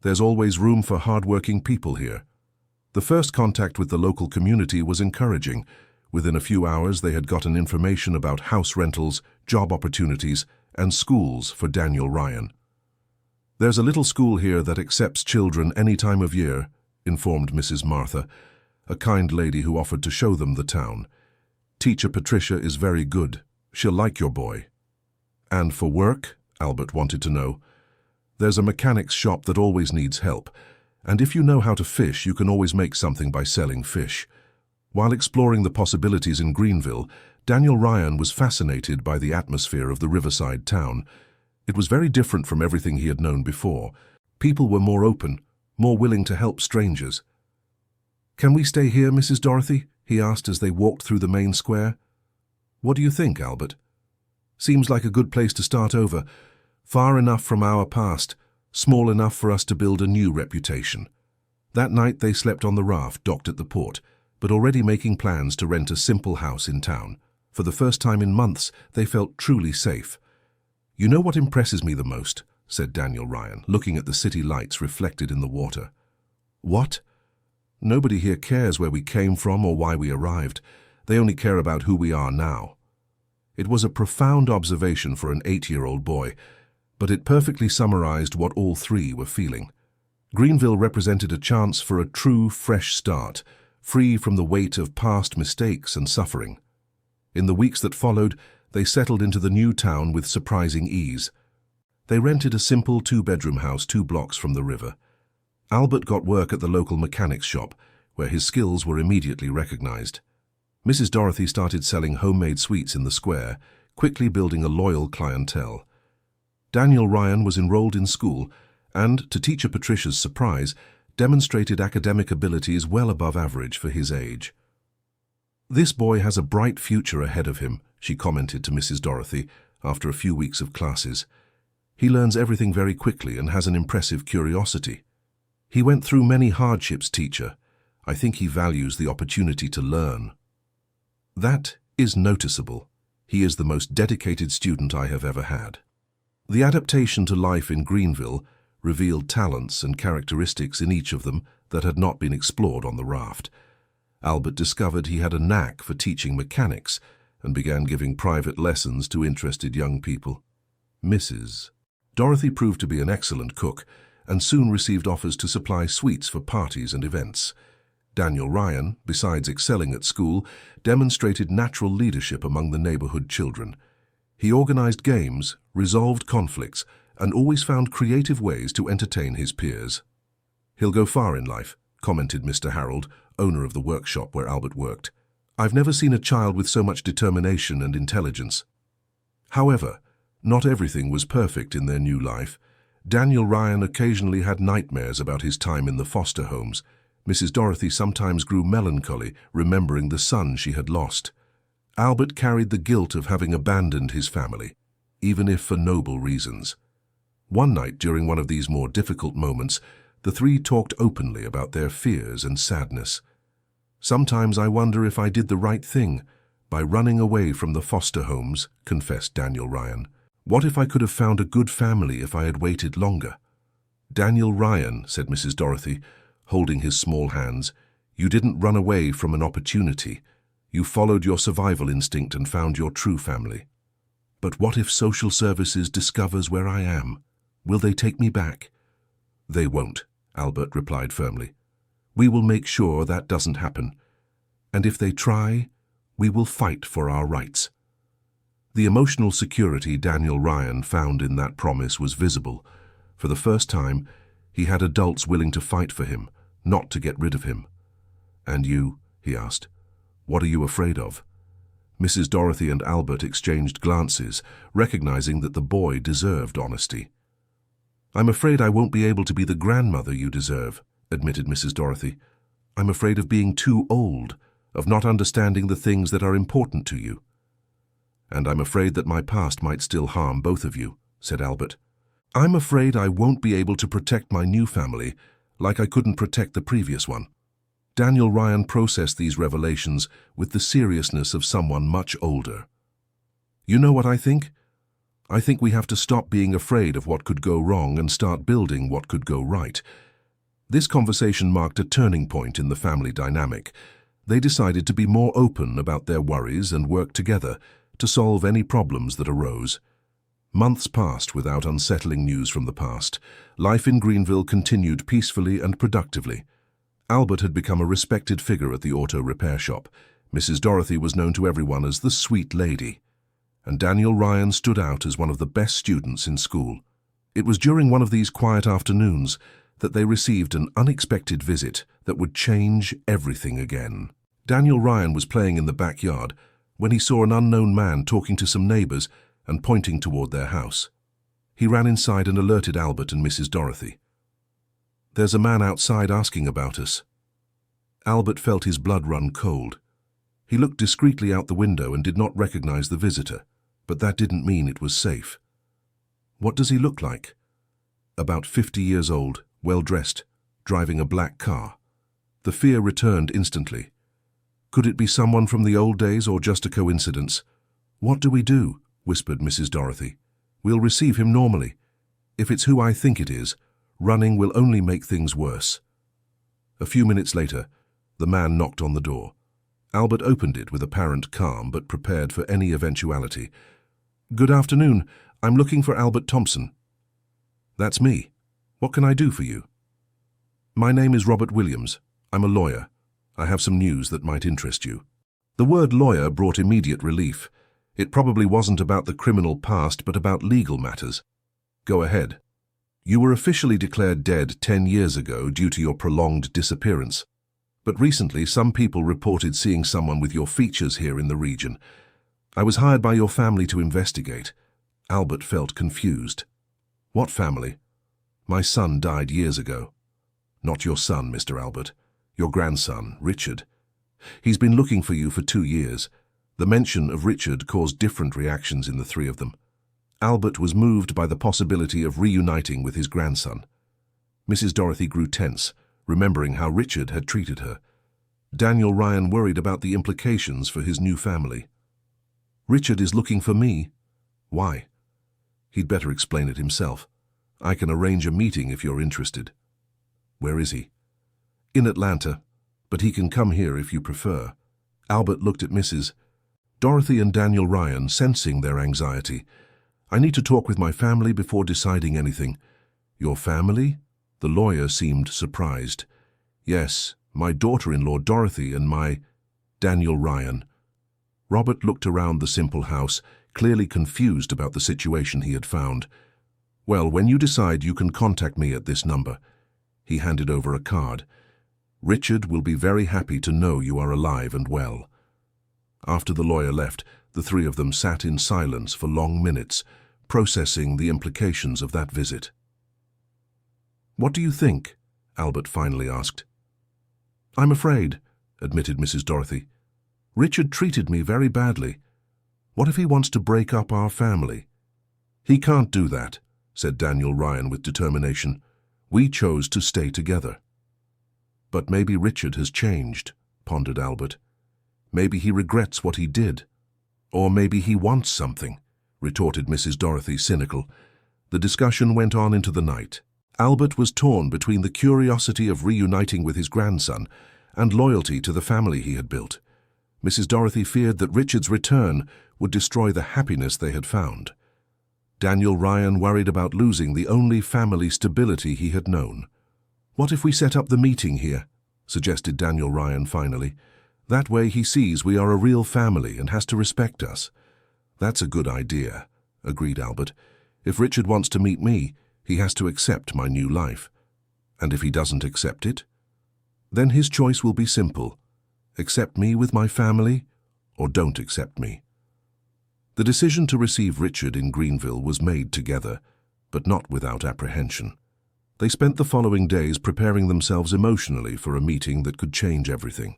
There's always room for hard-working people here." The first contact with the local community was encouraging. Within a few hours, they had gotten information about house rentals, job opportunities, and schools for Daniel Ryan. "There's a little school here that accepts children any time of year," informed Mrs. Martha, a kind lady who offered to show them the town. "Teacher Patricia is very good. She'll like your boy." "And for work?" Albert wanted to know. "There's a mechanic's shop that always needs help, and if you know how to fish, you can always make something by selling fish." While exploring the possibilities in Greenville, Daniel Ryan was fascinated by the atmosphere of the riverside town. It was very different from everything he had known before. People were more open, more willing to help strangers. "Can we stay here, Mrs. Dorothy?" he asked as they walked through the main square. "What do you think, Albert?" "Seems like a good place to start over. Far enough from our past, small enough for us to build a new reputation." That night they slept on the raft docked at the port, but already making plans to rent a simple house in town. For the first time in months, they felt truly safe. "You know what impresses me the most?" said Daniel Ryan, looking at the city lights reflected in the water. "What?" "Nobody here cares where we came from or why we arrived. They only care about who we are now." It was a profound observation for an 8-year-old boy, but it perfectly summarized what all three were feeling. Greenville represented a chance for a true, fresh start, free from the weight of past mistakes and suffering. In the weeks that followed, they settled into the new town with surprising ease. They rented a simple 2-bedroom house 2 blocks from the river. Albert got work at the local mechanic's shop, where his skills were immediately recognized. Mrs. Dorothy started selling homemade sweets in the square, quickly building a loyal clientele. Daniel Ryan was enrolled in school and, to Teacher Patricia's surprise, demonstrated academic abilities well above average for his age. "This boy has a bright future ahead of him," she commented to Mrs. Dorothy after a few weeks of classes. "He learns everything very quickly and has an impressive curiosity. He went through many hardships, teacher. I think he values the opportunity to learn." "That is noticeable. He is the most dedicated student I have ever had." The adaptation to life in Greenville revealed talents and characteristics in each of them that had not been explored on the raft. Albert discovered he had a knack for teaching mechanics and began giving private lessons to interested young people. Mrs. Dorothy proved to be an excellent cook and soon received offers to supply sweets for parties and events. Daniel Ryan, besides excelling at school, demonstrated natural leadership among the neighborhood children. He organized games, resolved conflicts, and always found creative ways to entertain his peers. "He'll go far in life," commented Mr. Harold, owner of the workshop where Albert worked. "I've never seen a child with so much determination and intelligence." However, not everything was perfect in their new life. Daniel Ryan occasionally had nightmares about his time in the foster homes. Mrs. Dorothy sometimes grew melancholy, remembering the son she had lost. Albert carried the guilt of having abandoned his family, even if for noble reasons. One night, during one of these more difficult moments, the three talked openly about their fears and sadness. "Sometimes I wonder if I did the right thing by running away from the foster homes," confessed Daniel Ryan. "What if I could have found a good family if I had waited longer?" "Daniel Ryan," said Mrs. Dorothy, holding his small hands, "you didn't run away from an opportunity. You followed your survival instinct and found your true family." "But what if social services discovers where I am? Will they take me back?" "They won't," Albert replied firmly. "We will make sure that doesn't happen. And if they try, we will fight for our rights." The emotional security Daniel Ryan found in that promise was visible. For the first time, he had adults willing to fight for him, not to get rid of him. "And you?" he asked. "What are you afraid of?" Mrs. Dorothy and Albert exchanged glances, recognizing that the boy deserved honesty. "I'm afraid I won't be able to be the grandmother you deserve," admitted Mrs. Dorothy. "I'm afraid of being too old, of not understanding the things that are important to you." "And I'm afraid that my past might still harm both of you," said Albert. "I'm afraid I won't be able to protect my new family like I couldn't protect the previous one." Daniel Ryan processed these revelations with the seriousness of someone much older. "You know what I think? I think we have to stop being afraid of what could go wrong and start building what could go right." This conversation marked a turning point in the family dynamic. They decided to be more open about their worries and work together to solve any problems that arose. Months passed without unsettling news from the past. Life in Greenville continued peacefully and productively. Albert had become a respected figure at the auto repair shop. Mrs. Dorothy was known to everyone as the sweet lady. And Daniel Ryan stood out as one of the best students in school. It was during one of these quiet afternoons that they received an unexpected visit that would change everything again. Daniel Ryan was playing in the backyard when he saw an unknown man talking to some neighbors and pointing toward their house. He ran inside and alerted Albert and Mrs. Dorothy. "There's a man outside asking about us." Albert felt his blood run cold. He looked discreetly out the window and did not recognize the visitor, but that didn't mean it was safe. "What does he look like?" "About 50 years old, well-dressed, driving a black car." The fear returned instantly. Could it be someone from the old days or just a coincidence? "What do we do?" whispered Mrs. Dorothy. "We'll receive him normally. If it's who I think it is, running will only make things worse." A few minutes later, the man knocked on the door. Albert opened it with apparent calm but prepared for any eventuality. "Good afternoon. I'm looking for Albert Thompson." "That's me. What can I do for you?" "My name is Robert Williams. I'm a lawyer. I have some news that might interest you." The word lawyer brought immediate relief. It probably wasn't about the criminal past, but about legal matters. "Go ahead." "You were officially declared dead 10 years ago due to your prolonged disappearance. But recently, some people reported seeing someone with your features here in the region. I was hired by your family to investigate." Albert felt confused. "What family?" "My son died years ago." "Not your son, Mr. Albert. Your grandson, Richard. He's been looking for you for 2 years. The mention of Richard caused different reactions in the three of them. Albert was moved by the possibility of reuniting with his grandson. Mrs. Dorothy grew tense, remembering how Richard had treated her. Daniel Ryan worried about the implications for his new family. "Richard is looking for me." "Why?" "He'd better explain it himself. I can arrange a meeting if you're interested." "Where is he?" "In Atlanta, but he can come here if you prefer." Albert looked at Mrs. Dorothy and Daniel Ryan, sensing their anxiety. "I need to talk with my family before deciding anything." "Your family?" The lawyer seemed surprised. "Yes, my daughter-in-law Dorothy and my—" "Daniel Ryan." Robert looked around the simple house, clearly confused about the situation he had found. "Well, when you decide, you can contact me at this number." He handed over a card. "Richard will be very happy to know you are alive and well." After the lawyer left, the three of them sat in silence for long minutes, processing the implications of that visit. What do you think? Albert finally asked. I'm afraid, admitted Mrs. Dorothy. Richard treated me very badly. What if he wants to break up our family? He can't do that, said Daniel Ryan with determination. We chose to stay together. But maybe Richard has changed, pondered Albert. Maybe he regrets what he did. Or maybe he wants something, retorted Mrs. Dorothy, cynical. The discussion went on into the night. Albert was torn between the curiosity of reuniting with his grandson and loyalty to the family he had built. Mrs. Dorothy feared that Richard's return would destroy the happiness they had found. Daniel Ryan worried about losing the only family stability he had known. What if we set up the meeting here? Suggested Daniel Ryan finally. That way he sees we are a real family and has to respect us. That's a good idea, agreed Albert. If Richard wants to meet me, he has to accept my new life. And if he doesn't accept it? Then his choice will be simple. Accept me with my family, or don't accept me. The decision to receive Richard in Greenville was made together, but not without apprehension. They spent the following days preparing themselves emotionally for a meeting that could change everything.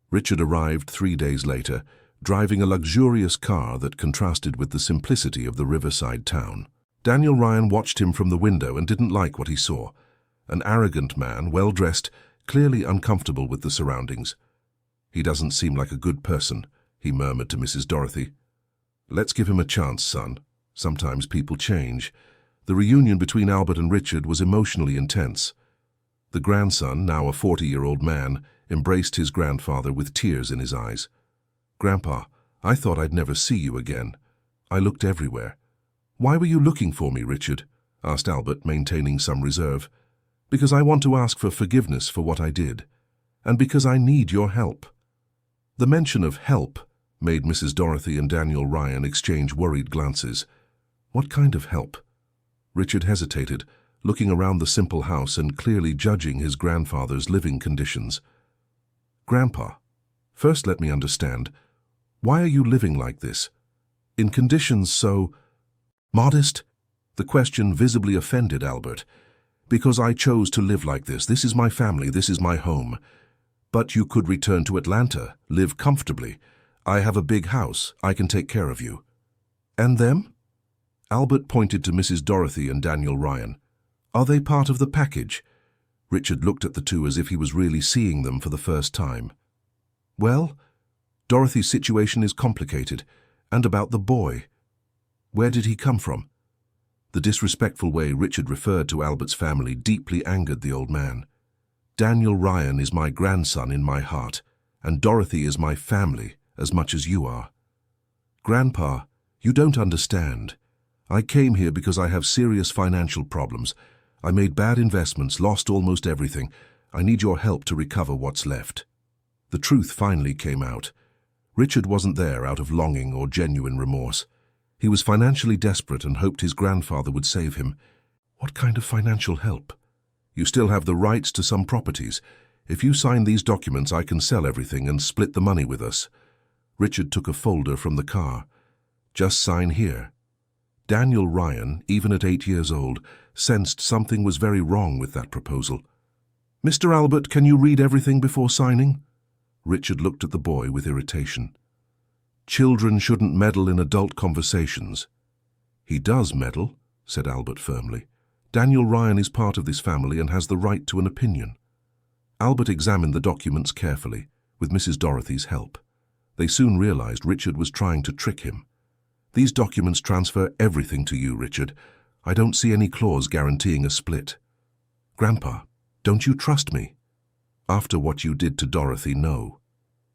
Richard arrived 3 days later, driving a luxurious car that contrasted with the simplicity of the riverside town. Daniel Ryan watched him from the window and didn't like what he saw. An arrogant man, well-dressed, clearly uncomfortable with the surroundings. He doesn't seem like a good person, he murmured to Mrs. Dorothy. Let's give him a chance, son. Sometimes people change. The reunion between Albert and Richard was emotionally intense. The grandson, now a 40-year-old man, embraced his grandfather with tears in his eyes. Grandpa, I thought I'd never see you again. I looked everywhere. Why were you looking for me, Richard? Asked Albert, maintaining some reserve. Because I want to ask for forgiveness for what I did. And because I need your help. The mention of help made Mrs. Dorothy and Daniel Ryan exchange worried glances. What kind of help? Richard hesitated, looking around the simple house and clearly judging his grandfather's living conditions. Grandpa, first let me understand, why are you living like this? In conditions so modest? The question visibly offended Albert. Because I chose to live like this. This is my family, this is my home. But you could return to Atlanta, live comfortably. I have a big house, I can take care of you. And them? Albert pointed to Mrs. Dorothy and Daniel Ryan. Are they part of the package? Richard looked at the two as if he was really seeing them for the first time. Well, Dorothy's situation is complicated. And about the boy. Where did he come from? The disrespectful way Richard referred to Albert's family deeply angered the old man. Daniel Ryan is my grandson in my heart, and Dorothy is my family as much as you are. Grandpa, you don't understand. I came here because I have serious financial problems. I made bad investments, lost almost everything. I need your help to recover what's left. The truth finally came out. Richard wasn't there out of longing or genuine remorse. He was financially desperate and hoped his grandfather would save him. What kind of financial help? You still have the rights to some properties. If you sign these documents, I can sell everything and split the money with us. Richard took a folder from the car. Just sign here. Daniel Ryan, even at 8 years old, sensed something was very wrong with that proposal. Mr. Albert, can you read everything before signing? Richard looked at the boy with irritation. Children shouldn't meddle in adult conversations. He does meddle, said Albert firmly. Daniel Ryan is part of this family and has the right to an opinion. Albert examined the documents carefully, with Mrs. Dorothy's help. They soon realized Richard was trying to trick him. These documents transfer everything to you, Richard. I don't see any clause guaranteeing a split. Grandpa, don't you trust me? After what you did to Dorothy, no.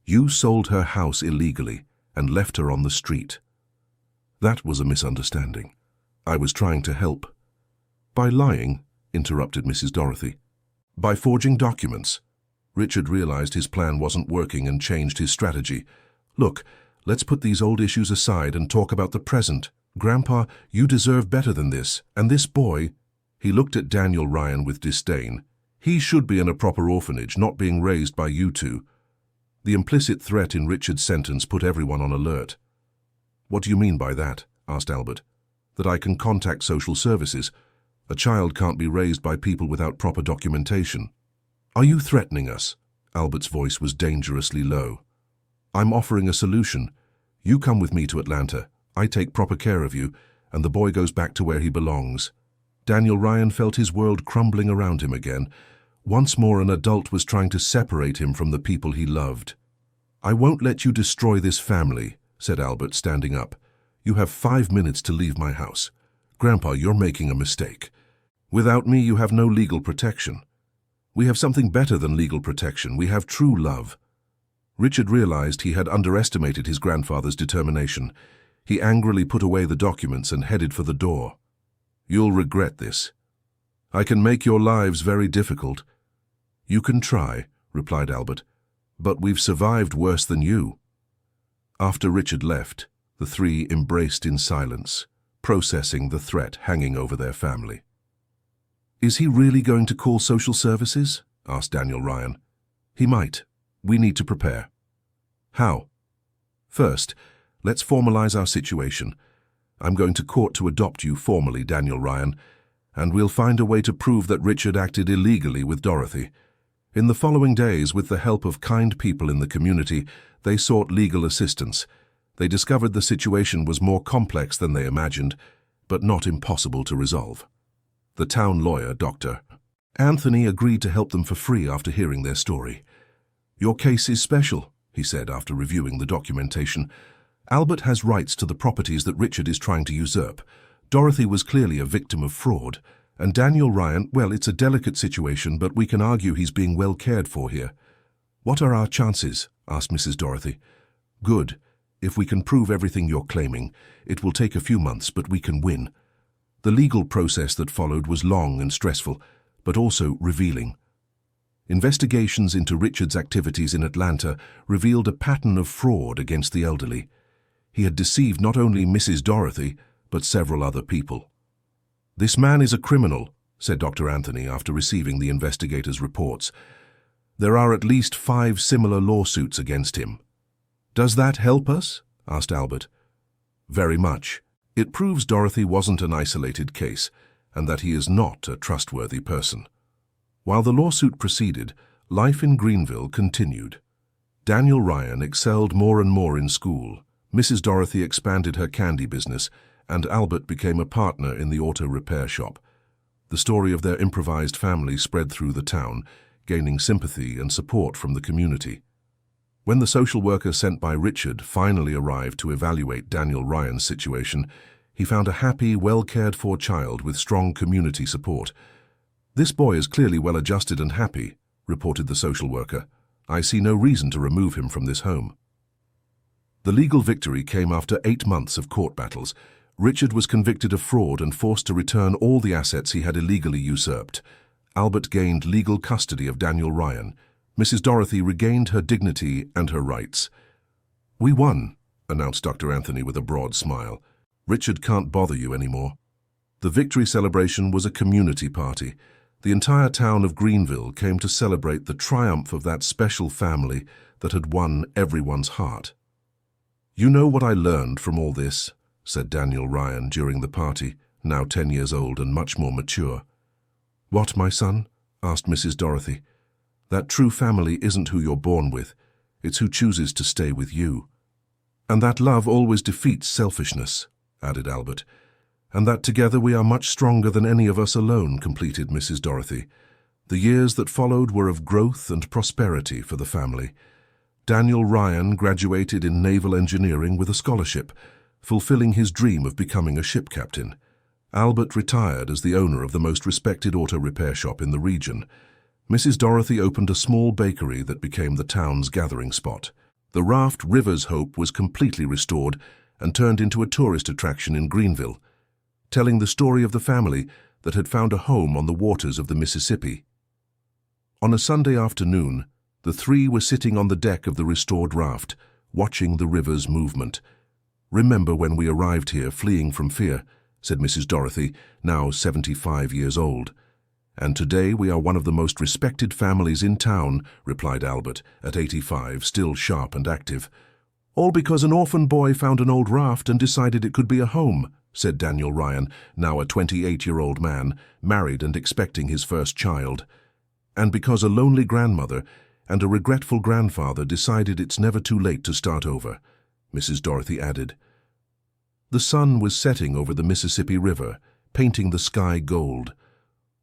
You sold her house illegally and left her on the street. That was a misunderstanding. I was trying to help. By lying, interrupted Mrs. Dorothy. By forging documents. Richard realized his plan wasn't working and changed his strategy. Look, let's put these old issues aside and talk about the present. Grandpa, you deserve better than this. And this boy, he looked at Daniel Ryan with disdain. He should be in a proper orphanage, not being raised by you two. The implicit threat in Richard's sentence put everyone on alert. What do you mean by that? Asked Albert. That I can contact social services. A child can't be raised by people without proper documentation. Are you threatening us? Albert's voice was dangerously low. I'm offering a solution. You come with me to Atlanta. I take proper care of you, and the boy goes back to where he belongs. Daniel Ryan felt his world crumbling around him again. Once more an adult was trying to separate him from the people he loved. I won't let you destroy this family, said Albert, standing up. You have 5 minutes to leave my house. Grandpa, you're making a mistake. Without me, you have no legal protection. We have something better than legal protection. We have true love. Richard realized he had underestimated his grandfather's determination. He angrily put away the documents and headed for the door. You'll regret this. I can make your lives very difficult. You can try, replied Albert, but we've survived worse than you. After Richard left, the three embraced in silence, processing the threat hanging over their family. Is he really going to call social services? Asked Daniel Ryan. He might. We need to prepare. How? First, let's formalize our situation. I'm going to court to adopt you formally, Daniel Ryan, and we'll find a way to prove that Richard acted illegally with Dorothy. In the following days, with the help of kind people in the community, they sought legal assistance. They discovered the situation was more complex than they imagined, but not impossible to resolve. The town lawyer, Dr. Anthony, agreed to help them for free after hearing their story. Your case is special, he said after reviewing the documentation. Albert has rights to the properties that Richard is trying to usurp. Dorothy was clearly a victim of fraud. And Daniel Ryan, well, it's a delicate situation, but we can argue he's being well cared for here. What are our chances? Asked Mrs. Dorothy. Good. If we can prove everything you're claiming, it will take a few months, but we can win. The legal process that followed was long and stressful, but also revealing. Investigations into Richard's activities in Atlanta revealed a pattern of fraud against the elderly. He had deceived not only Mrs. Dorothy, but several other people. This man is a criminal, said Dr. Anthony after receiving the investigators' reports. There are at least 5 similar lawsuits against him. Does that help us? Asked Albert. Very much. It proves Dorothy wasn't an isolated case, and that he is not a trustworthy person. While the lawsuit proceeded, life in Greenville continued. Daniel Ryan excelled more and more in school. Mrs. Dorothy expanded her candy business, and Albert became a partner in the auto repair shop. The story of their improvised family spread through the town, gaining sympathy and support from the community. When the social worker sent by Richard finally arrived to evaluate Daniel Ryan's situation, he found a happy, well-cared-for child with strong community support. This boy is clearly well-adjusted and happy, reported the social worker. I see no reason to remove him from this home. The legal victory came after 8 months of court battles. Richard was convicted of fraud and forced to return all the assets he had illegally usurped. Albert gained legal custody of Daniel Ryan. Mrs. Dorothy regained her dignity and her rights. We won, announced Dr. Anthony with a broad smile. Richard can't bother you anymore. The victory celebration was a community party. The entire town of Greenville came to celebrate the triumph of that special family that had won everyone's heart. You know what I learned from all this, said Daniel Ryan during the party, now 10 years old and much more mature. What, my son? Asked Mrs. Dorothy. That true family isn't who you're born with. It's who chooses to stay with you. And that love always defeats selfishness, added Albert. And that together we are much stronger than any of us alone, completed Mrs. Dorothy. The years that followed were of growth and prosperity for the family. Daniel Ryan graduated in naval engineering with a scholarship, fulfilling his dream of becoming a ship captain. Albert retired as the owner of the most respected auto repair shop in the region. Mrs. Dorothy opened a small bakery that became the town's gathering spot. The Raft River's Hope was completely restored and turned into a tourist attraction in Greenville, telling the story of the family that had found a home on the waters of the Mississippi. On a Sunday afternoon, the three were sitting on the deck of the restored raft, watching the river's movement. Remember when we arrived here fleeing from fear, said Mrs. Dorothy, now 75 years old. And today we are one of the most respected families in town, replied Albert, at 85, still sharp and active. All because an orphan boy found an old raft and decided it could be a home, said Daniel Ryan, now a 28-year-old man, married and expecting his first child. And because a lonely grandmother and a regretful grandfather decided it's never too late to start over, Mrs. Dorothy added. The sun was setting over the Mississippi River, painting the sky gold.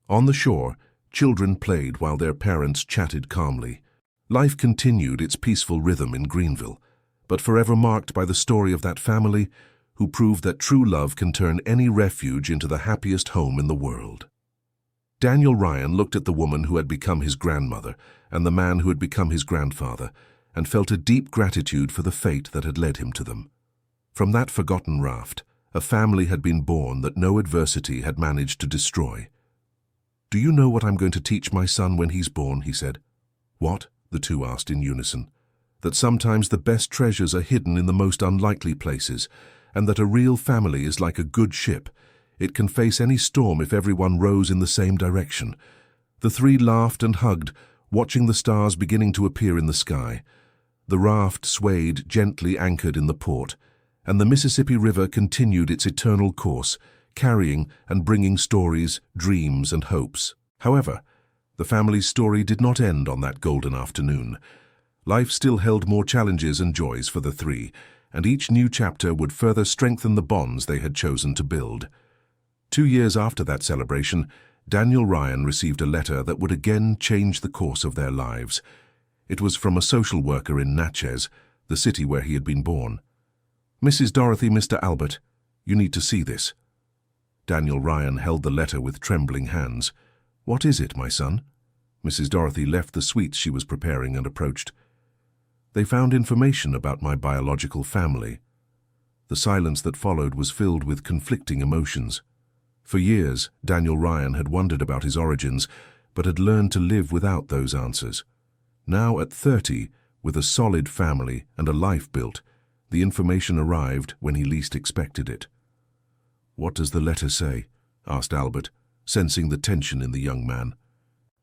On the shore, children played while their parents chatted calmly. Life continued its peaceful rhythm in Greenville, but forever marked by the story of that family who proved that true love can turn any refuge into the happiest home in the world. Daniel Ryan looked at the woman who had become his grandmother and the man who had become his grandfather and felt a deep gratitude for the fate that had led him to them. From that forgotten raft, a family had been born that no adversity had managed to destroy. "Do you know what I'm going to teach my son when he's born?" he said. "What?" the two asked in unison. "That sometimes the best treasures are hidden in the most unlikely places, and that a real family is like a good ship. It can face any storm if everyone rows in the same direction." The three laughed and hugged, watching the stars beginning to appear in the sky. The raft swayed, gently anchored in the port, and the Mississippi River continued its eternal course, carrying and bringing stories, dreams, and hopes. However, the family's story did not end on that golden afternoon. Life still held more challenges and joys for the three, and each new chapter would further strengthen the bonds they had chosen to build. 2 years after that celebration, Daniel Ryan received a letter that would again change the course of their lives. It was from a social worker in Natchez, the city where he had been born. "Mrs. Dorothy, Mr. Albert, you need to see this." Daniel Ryan held the letter with trembling hands. "What is it, my son?" Mrs. Dorothy left the sweets she was preparing and approached. "They found information about my biological family." The silence that followed was filled with conflicting emotions. For years, Daniel Ryan had wondered about his origins, but had learned to live without those answers. Now at 30, with a solid family and a life built, the information arrived when he least expected it. "What does the letter say?" asked Albert, sensing the tension in the young man.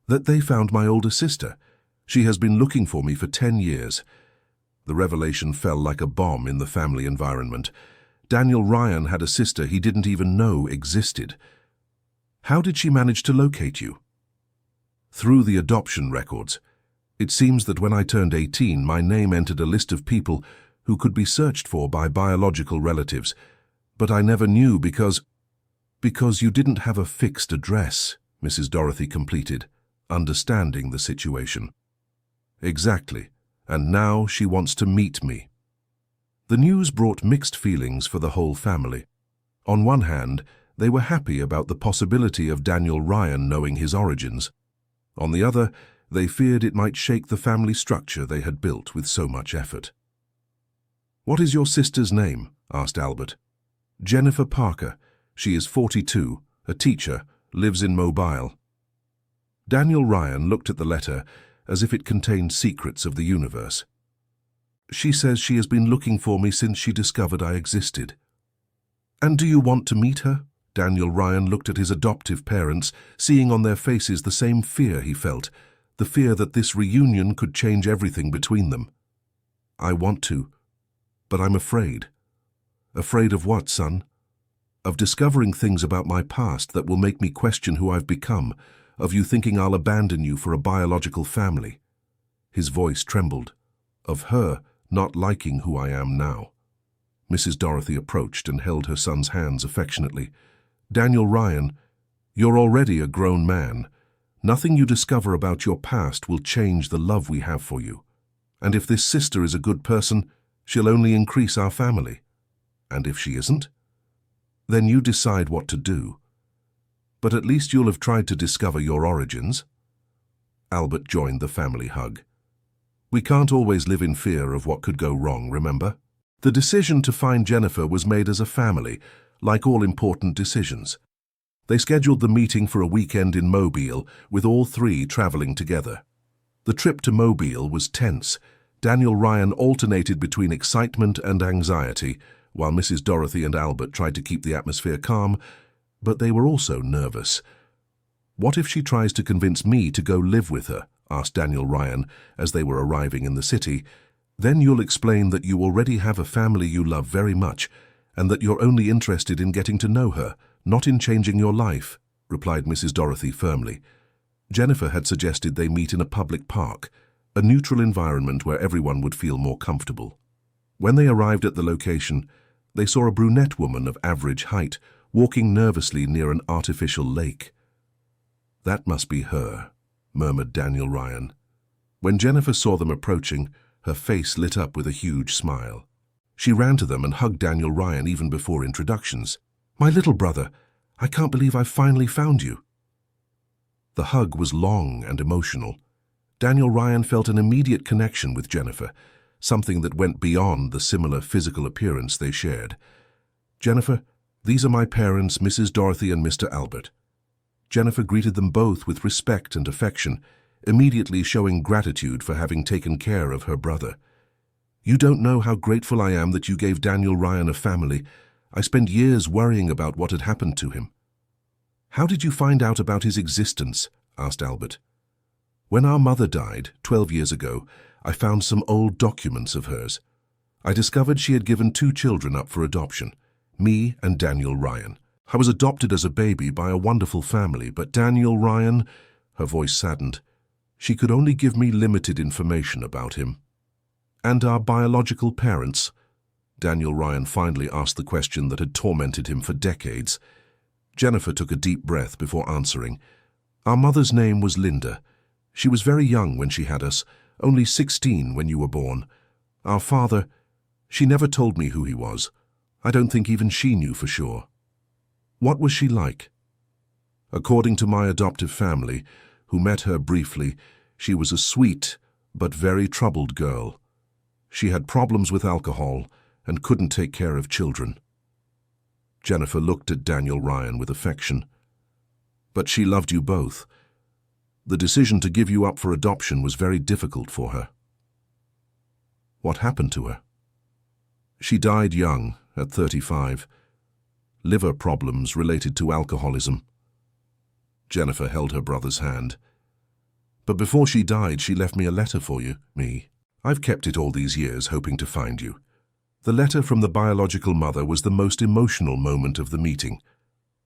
"That they found my older sister. She has been looking for me for 10 years. The revelation fell like a bomb in the family environment. Daniel Ryan had a sister he didn't even know existed. "How did she manage to locate you?" "Through the adoption records. It seems that when I turned 18, my name entered a list of people who could be searched for by biological relatives, but I never knew because you didn't have a fixed address," Mrs. Dorothy completed, understanding the situation. "Exactly, and now she wants to meet me." The news brought mixed feelings for the whole family. On one hand, they were happy about the possibility of Daniel Ryan knowing his origins. On the other, they feared it might shake the family structure they had built with so much effort. "What is your sister's name?" asked Albert. "Jennifer Parker. She is 42, a teacher, lives in Mobile." Daniel Ryan looked at the letter as if it contained secrets of the universe. "She says she has been looking for me since she discovered I existed." "And do you want to meet her?" Daniel Ryan looked at his adoptive parents, seeing on their faces the same fear he felt, the fear that this reunion could change everything between them. "I want to, but I'm afraid." "Afraid of what, son?" "Of discovering things about my past that will make me question who I've become, of you thinking I'll abandon you for a biological family." His voice trembled. "Of her not liking who I am now." Mrs. Dorothy approached and held her son's hands affectionately. "Daniel Ryan, you're already a grown man. Nothing you discover about your past will change the love we have for you. And if this sister is a good person, she'll only increase our family. And if she isn't, then you decide what to do. But at least you'll have tried to discover your origins." Albert joined the family hug. "We can't always live in fear of what could go wrong, remember?" The decision to find Jennifer was made as a family, like all important decisions. They scheduled the meeting for a weekend in Mobile, with all three traveling together. The trip to Mobile was tense. Daniel Ryan alternated between excitement and anxiety, while Mrs. Dorothy and Albert tried to keep the atmosphere calm, but they were also nervous. "What if she tries to convince me to go live with her?" asked Daniel Ryan as they were arriving in the city. "Then you'll explain that you already have a family you love very much, and that you're only interested in getting to know her, not in changing your life," replied Mrs. Dorothy firmly. Jennifer had suggested they meet in a public park, a neutral environment where everyone would feel more comfortable. When they arrived at the location, they saw a brunette woman of average height walking nervously near an artificial lake. "That must be her," murmured Daniel Ryan. When Jennifer saw them approaching, her face lit up with a huge smile. She ran to them and hugged Daniel Ryan even before introductions. "My little brother, I can't believe I've finally found you." The hug was long and emotional. Daniel Ryan felt an immediate connection with Jennifer, something that went beyond the similar physical appearance they shared. "Jennifer, these are my parents, Mrs. Dorothy and Mr. Albert." Jennifer greeted them both with respect and affection, immediately showing gratitude for having taken care of her brother. "You don't know how grateful I am that you gave Daniel Ryan a family. I spent years worrying about what had happened to him." "How did you find out about his existence?" asked Albert. "When our mother died, 12 years ago, I found some old documents of hers. I discovered she had given 2 children up for adoption, me and Daniel Ryan. I was adopted as a baby by a wonderful family, but Daniel Ryan," her voice saddened, "she could only give me limited information about him." "And our biological parents?" Daniel Ryan finally asked the question that had tormented him for decades. Jennifer took a deep breath before answering. "Our mother's name was Linda. She was very young when she had us, only 16 when you were born. Our father, she never told me who he was. I don't think even she knew for sure." "What was she like?" "According to my adoptive family, who met her briefly, she was a sweet but very troubled girl. She had problems with alcohol and couldn't take care of children." Jennifer looked at Daniel Ryan with affection. "But she loved you both. The decision to give you up for adoption was very difficult for her." "What happened to her?" "She died young, at 35. Liver problems related to alcoholism." Jennifer held her brother's hand. "But before she died, she left me a letter for you, me. I've kept it all these years, hoping to find you." The letter from the biological mother was the most emotional moment of the meeting.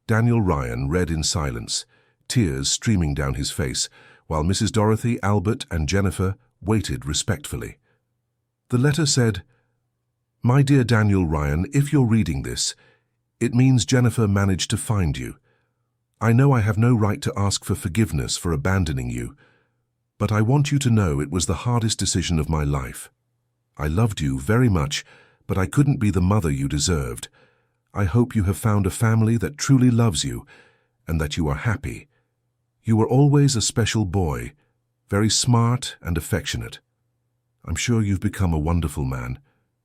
Daniel Ryan read in silence, tears streaming down his face, while Mrs. Dorothy, Albert, and Jennifer waited respectfully. The letter said, "My dear Daniel Ryan, if you're reading this, it means Jennifer managed to find you. I know I have no right to ask for forgiveness for abandoning you, but I want you to know it was the hardest decision of my life. I loved you very much, but I couldn't be the mother you deserved. I hope you have found a family that truly loves you and that you are happy. You were always a special boy, very smart and affectionate. I'm sure you've become a wonderful man,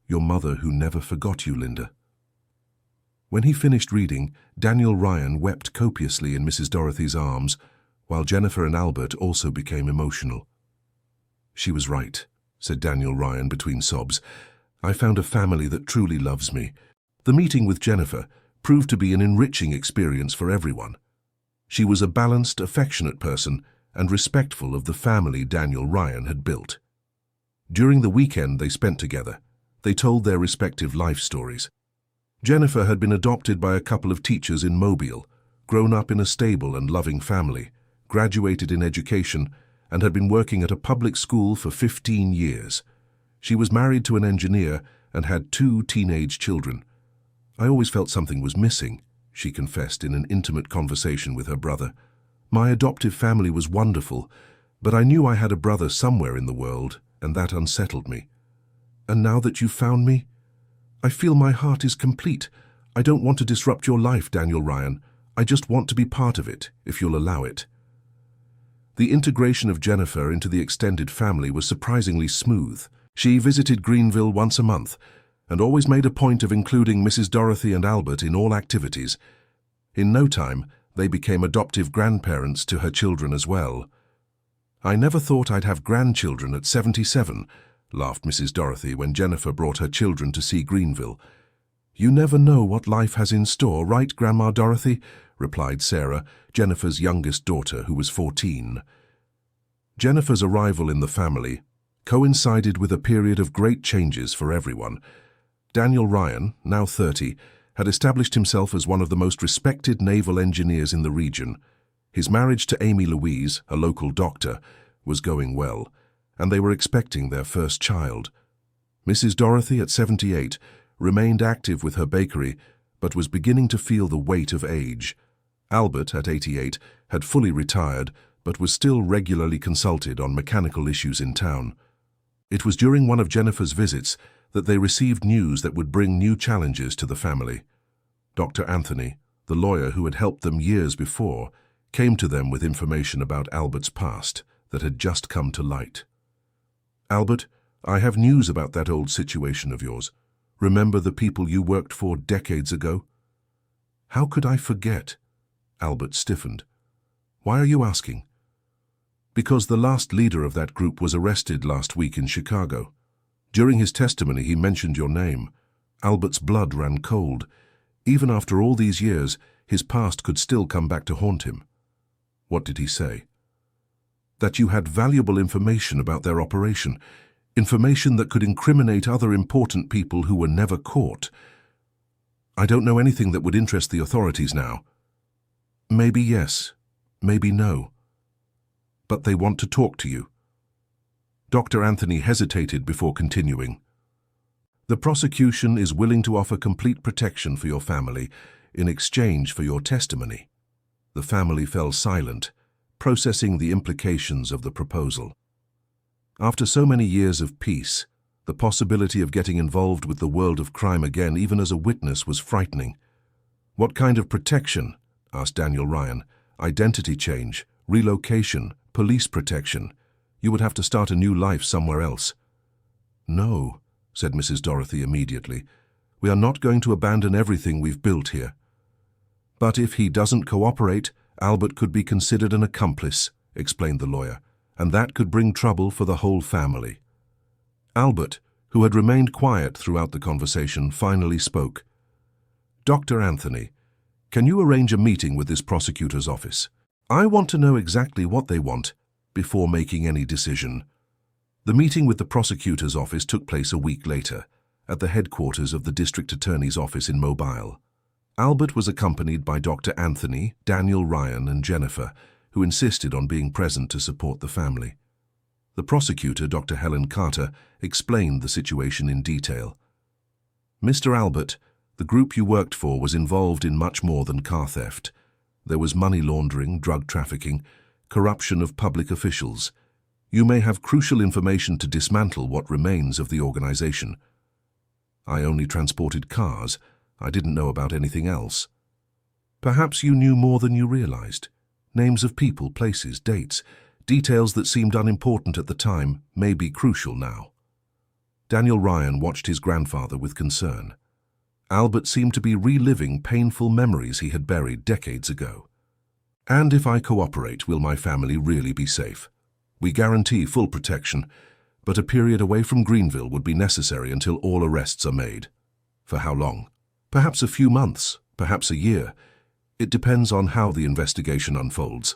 your mother who never forgot you, Linda." When he finished reading, Daniel Ryan wept copiously in Mrs. Dorothy's arms, while Jennifer and Albert also became emotional. "She was right," said Daniel Ryan between sobs. "I found a family that truly loves me." The meeting with Jennifer proved to be an enriching experience for everyone. She was a balanced, affectionate person and respectful of the family Daniel Ryan had built. During the weekend they spent together, they told their respective life stories. Jennifer had been adopted by a couple of teachers in Mobile, grown up in a stable and loving family, graduated in education, and had been working at a public school for 15 years. She was married to an engineer and had 2 teenage children. "I always felt something was missing," she confessed in an intimate conversation with her brother. "My adoptive family was wonderful, but I knew I had a brother somewhere in the world, and that unsettled me. And now that you've found me, I feel my heart is complete. I don't want to disrupt your life, Daniel Ryan. I just want to be part of it, if you'll allow it." The integration of Jennifer into the extended family was surprisingly smooth. She visited Greenville once a month, and always made a point of including Mrs. Dorothy and Albert in all activities. In no time, they became adoptive grandparents to her children as well. "I never thought I'd have grandchildren at 77, laughed Mrs. Dorothy when Jennifer brought her children to see Greenville. "You never know what life has in store, right, Grandma Dorothy?" replied Sarah, Jennifer's youngest daughter, who was 14. Jennifer's arrival in the family coincided with a period of great changes for everyone. Daniel Ryan, now 30, had established himself as one of the most respected naval engineers in the region. His marriage to Amy Louise, a local doctor, was going well, and they were expecting their first child. Mrs. Dorothy, at 78, remained active with her bakery, but was beginning to feel the weight of age. Albert, at 88, had fully retired, but was still regularly consulted on mechanical issues in town. It was during one of Jennifer's visits that they received news that would bring new challenges to the family. Dr. Anthony, the lawyer who had helped them years before, came to them with information about Albert's past that had just come to light. "Albert, I have news about that old situation of yours. Remember the people you worked for decades ago?" "How could I forget?" Albert stiffened. "Why are you asking?" "Because the last leader of that group was arrested last week in Chicago. During his testimony, he mentioned your name. Albert's blood ran cold. Even after all these years, his past could still come back to haunt him." "What did he say?" "That you had valuable information about their operation, information that could incriminate other important people who were never caught." "I don't know anything that would interest the authorities now." "Maybe yes, maybe no. But they want to talk to you." Dr. Anthony hesitated before continuing. "The prosecution is willing to offer complete protection for your family in exchange for your testimony." The family fell silent, processing the implications of the proposal. After so many years of peace, the possibility of getting involved with the world of crime again, even as a witness, was frightening. "What kind of protection?" asked Daniel Ryan. "Identity change, relocation, police protection. You would have to start a new life somewhere else." "No," said Mrs. Dorothy immediately. "We are not going to abandon everything we've built here." "But if he doesn't cooperate, Albert could be considered an accomplice," explained the lawyer, "and that could bring trouble for the whole family." Albert, who had remained quiet throughout the conversation, finally spoke. "Dr. Anthony, can you arrange a meeting with this prosecutor's office? I want to know exactly what they want before making any decision." The meeting with the prosecutor's office took place a week later, at the headquarters of the district attorney's office in Mobile. Albert was accompanied by Dr. Anthony, Daniel Ryan, and Jennifer, who insisted on being present to support the family. The prosecutor, Dr. Helen Carter, explained the situation in detail. "Mr. Albert, the group you worked for was involved in much more than car theft. There was money laundering, drug trafficking, corruption of public officials. You may have crucial information to dismantle what remains of the organization." "I only transported cars. I didn't know about anything else." "Perhaps you knew more than you realized. Names of people, places, dates, details that seemed unimportant at the time may be crucial now." Daniel Ryan watched his grandfather with concern. Albert seemed to be reliving painful memories he had buried decades ago. "And if I cooperate, will my family really be safe? We guarantee full protection, but a period away from Greenville would be necessary until all arrests are made." "For how long?" "Perhaps a few months, perhaps a year. It depends on how the investigation unfolds."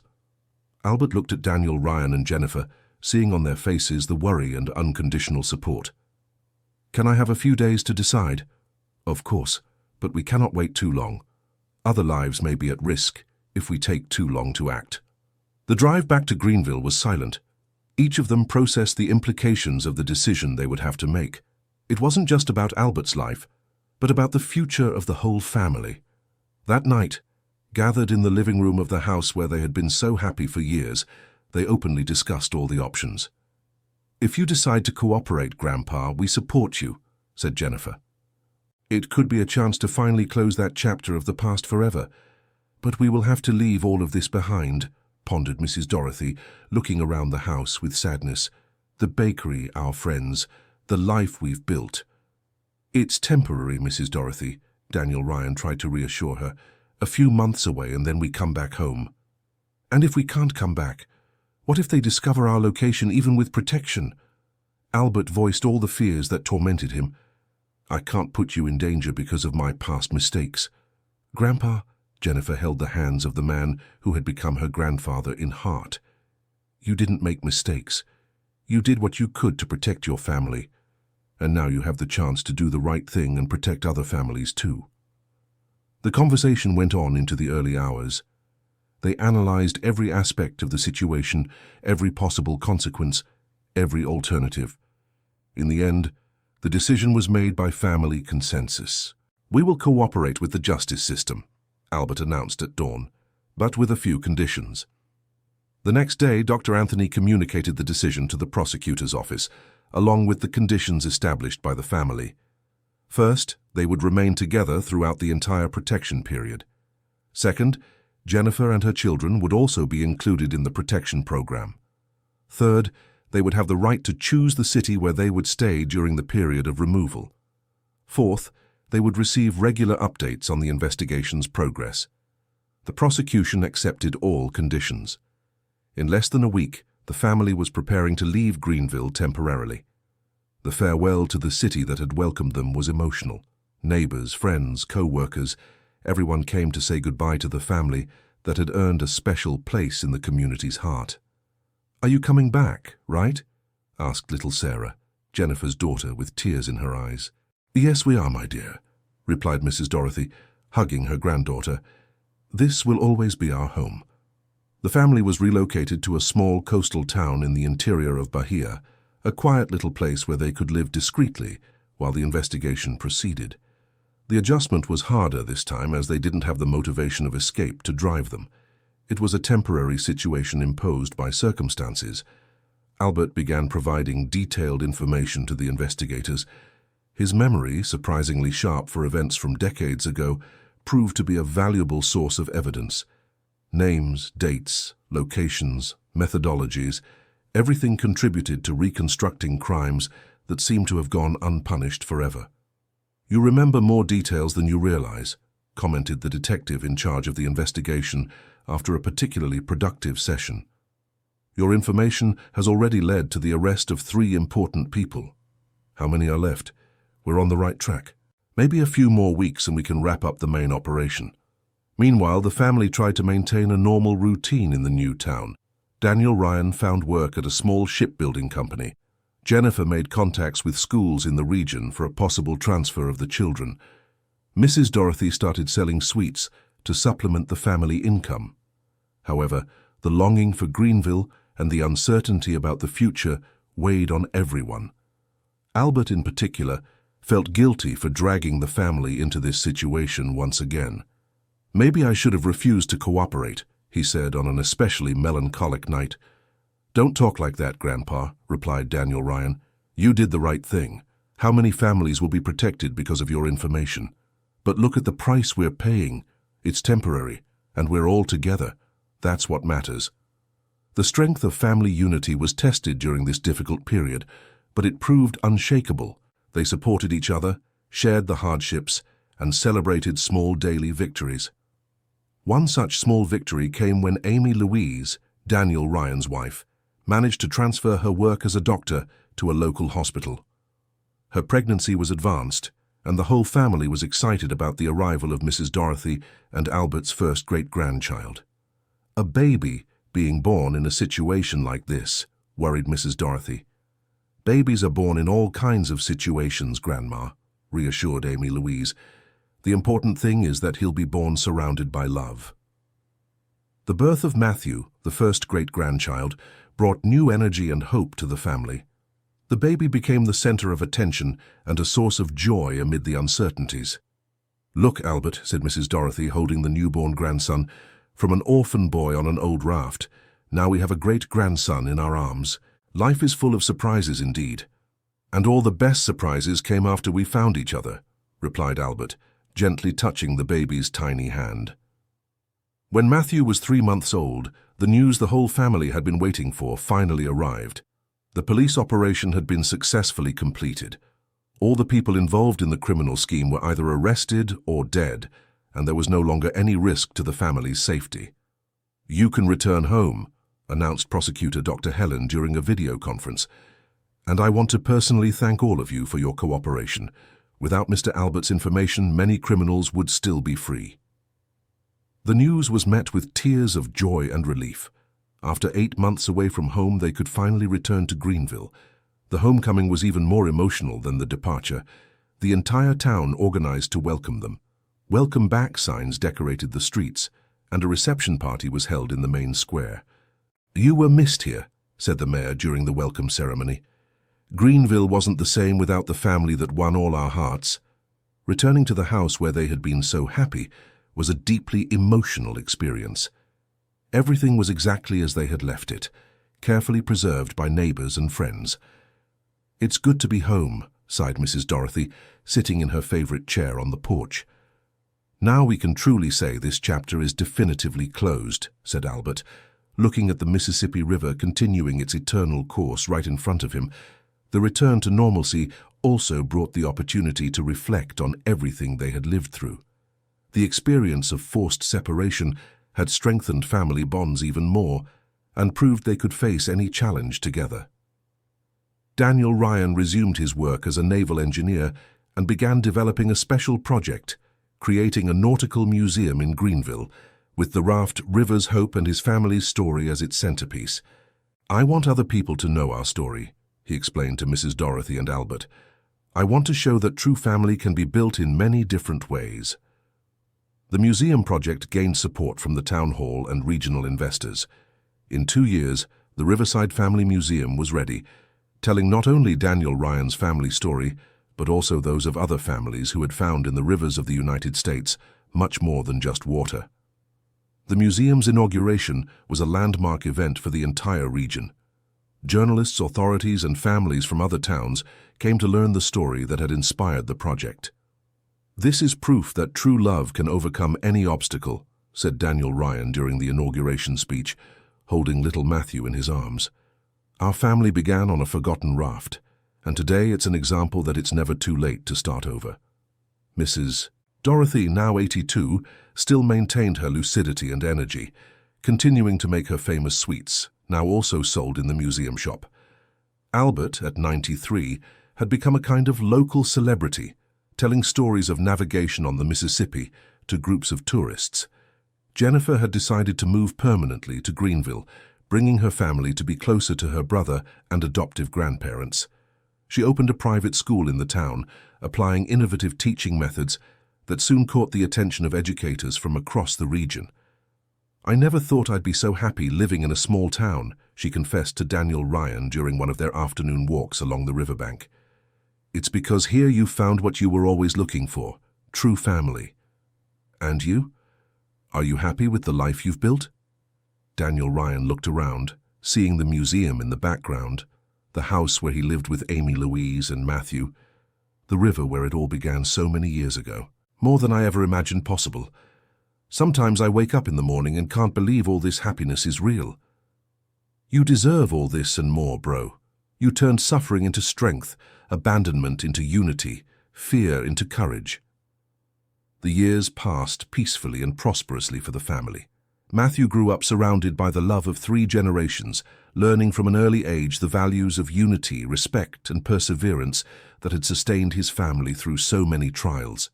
Albert looked at Daniel Ryan and Jennifer, seeing on their faces the worry and unconditional support. "Can I have a few days to decide?" "Of course, but we cannot wait too long. Other lives may be at risk if we take too long to act." The drive back to Greenville was silent. Each of them processed the implications of the decision they would have to make. It wasn't just about Albert's life, but about the future of the whole family. That night, gathered in the living room of the house where they had been so happy for years, they openly discussed all the options. "If you decide to cooperate, Grandpa, we support you," said Jennifer. "It could be a chance to finally close that chapter of the past forever. But we will have to leave all of this behind," pondered Mrs. Dorothy, looking around the house with sadness. "The bakery, our friends, the life we've built." "It's temporary, Mrs. Dorothy," Daniel Ryan tried to reassure her. "A few months away and then we come back home." "And if we can't come back? What if they discover our location even with protection?" Albert voiced all the fears that tormented him. "I can't put you in danger because of my past mistakes." "Grandpa," Jennifer held the hands of the man who had become her grandfather in heart. "You didn't make mistakes. You did what you could to protect your family. And now you have the chance to do the right thing and protect other families too." The conversation went on into the early hours. They analyzed every aspect of the situation, every possible consequence, every alternative. In the end, the decision was made by family consensus. "We will cooperate with the justice system," Albert announced at dawn, but with a few conditions. The next day, Dr. Anthony communicated the decision to the prosecutor's office, along with the conditions established by the family. First, they would remain together throughout the entire protection period. Second, Jennifer and her children would also be included in the protection program. Third, they would have the right to choose the city where they would stay during the period of removal. Fourth, they would receive regular updates on the investigation's progress. The prosecution accepted all conditions. In less than a week, the family was preparing to leave Greenville temporarily. The farewell to the city that had welcomed them was emotional. Neighbors, friends, co-workers, everyone came to say goodbye to the family that had earned a special place in the community's heart. "Are you coming back, right?" asked little Sarah, Jennifer's daughter, with tears in her eyes. "Yes, we are, my dear," replied Mrs. Dorothy, hugging her granddaughter. "This will always be our home." The family was relocated to a small coastal town in the interior of Bahia, a quiet little place where they could live discreetly while the investigation proceeded. The adjustment was harder this time as they didn't have the motivation of escape to drive them. It was a temporary situation imposed by circumstances. Albert began providing detailed information to the investigators. His memory, surprisingly sharp for events from decades ago, proved to be a valuable source of evidence. Names, dates, locations, methodologies, everything contributed to reconstructing crimes that seemed to have gone unpunished forever. "You remember more details than you realize," commented the detective in charge of the investigation after a particularly productive session. "Your information has already led to the arrest of 3 important people. How many are left? We're on the right track. Maybe a few more weeks and we can wrap up the main operation." Meanwhile, the family tried to maintain a normal routine in the new town. Daniel Ryan found work at a small shipbuilding company. Jennifer made contacts with schools in the region for a possible transfer of the children. Mrs. Dorothy started selling sweets to supplement the family income. However, the longing for Greenville and the uncertainty about the future weighed on everyone. Albert, in particular, felt guilty for dragging the family into this situation once again. "Maybe I should have refused to cooperate," he said on an especially melancholic night. "Don't talk like that, Grandpa," replied Daniel Ryan. "You did the right thing. How many families will be protected because of your information? But look at the price we're paying. It's temporary, and we're all together. That's what matters." The strength of family unity was tested during this difficult period, but it proved unshakable. They supported each other, shared the hardships, and celebrated small daily victories. One such small victory came when Amy Louise, Daniel Ryan's wife, managed to transfer her work as a doctor to a local hospital. Her pregnancy was advanced, and the whole family was excited about the arrival of Mrs. Dorothy and Albert's first great-grandchild. A baby being born in a situation like this worried Mrs. Dorothy. "Babies are born in all kinds of situations, Grandma," reassured Amy Louise. "The important thing is that he'll be born surrounded by love." The birth of Matthew, the first great-grandchild, brought new energy and hope to the family. The baby became the center of attention and a source of joy amid the uncertainties. "Look, Albert," said Mrs. Dorothy, holding the newborn grandson, "from an orphan boy on an old raft, now we have a great-grandson in our arms. Life is full of surprises indeed." "And all the best surprises came after we found each other," replied Albert, gently touching the baby's tiny hand. When Matthew was 3 months old, the news the whole family had been waiting for finally arrived. The police operation had been successfully completed. All the people involved in the criminal scheme were either arrested or dead, and there was no longer any risk to the family's safety. "You can return home," announced Prosecutor Dr. Helen during a video conference. "And I want to personally thank all of you for your cooperation. Without Mr. Albert's information, many criminals would still be free." The news was met with tears of joy and relief. After 8 months away from home, they could finally return to Greenville. The homecoming was even more emotional than the departure. The entire town organized to welcome them. Welcome back signs decorated the streets, and a reception party was held in the main square. "You were missed here," said the mayor during the welcome ceremony. "Greenville wasn't the same without the family that won all our hearts." Returning to the house where they had been so happy was a deeply emotional experience. Everything was exactly as they had left it, carefully preserved by neighbors and friends. "It's good to be home," sighed Mrs. Dorothy, sitting in her favorite chair on the porch. "Now we can truly say this chapter is definitively closed," said Albert, looking at the Mississippi River continuing its eternal course right in front of him. The return to normalcy also brought the opportunity to reflect on everything they had lived through. The experience of forced separation had strengthened family bonds even more and proved they could face any challenge together. Daniel Ryan resumed his work as a naval engineer and began developing a special project, creating a nautical museum in Greenville, with the raft River's Hope and his family's story as its centerpiece. "I want other people to know our story," he explained to Mrs. Dorothy and Albert. "I want to show that true family can be built in many different ways." The museum project gained support from the town hall and regional investors. In 2 years, the Riverside Family Museum was ready, telling not only Daniel Ryan's family story, but also those of other families who had found in the rivers of the United States much more than just water. The museum's inauguration was a landmark event for the entire region. Journalists, authorities, and families from other towns came to learn the story that had inspired the project. "This is proof that true love can overcome any obstacle," said Daniel Ryan during the inauguration speech, holding little Matthew in his arms. "Our family began on a forgotten raft, and today it's an example that it's never too late to start over." Mrs. Dorothy, now 82, still maintained her lucidity and energy, continuing to make her famous sweets, now also sold in the museum shop. Albert, at 93, had become a kind of local celebrity, telling stories of navigation on the Mississippi to groups of tourists. Jennifer had decided to move permanently to Greenville, bringing her family to be closer to her brother and adoptive grandparents. She opened a private school in the town, applying innovative teaching methods that soon caught the attention of educators from across the region. "I never thought I'd be so happy living in a small town," she confessed to Daniel Ryan during one of their afternoon walks along the riverbank. "It's because here you found what you were always looking for, true family." "And you? Are you happy with the life you've built?" Daniel Ryan looked around, seeing the museum in the background, the house where he lived with Amy Louise and Matthew, the river where it all began so many years ago. "More than I ever imagined possible. Sometimes I wake up in the morning and can't believe all this happiness is real." "You deserve all this and more, bro. You turned suffering into strength, abandonment into unity, fear into courage." The years passed peacefully and prosperously for the family. Matthew grew up surrounded by the love of 3 generations, learning from an early age the values of unity, respect, and perseverance that had sustained his family through so many trials.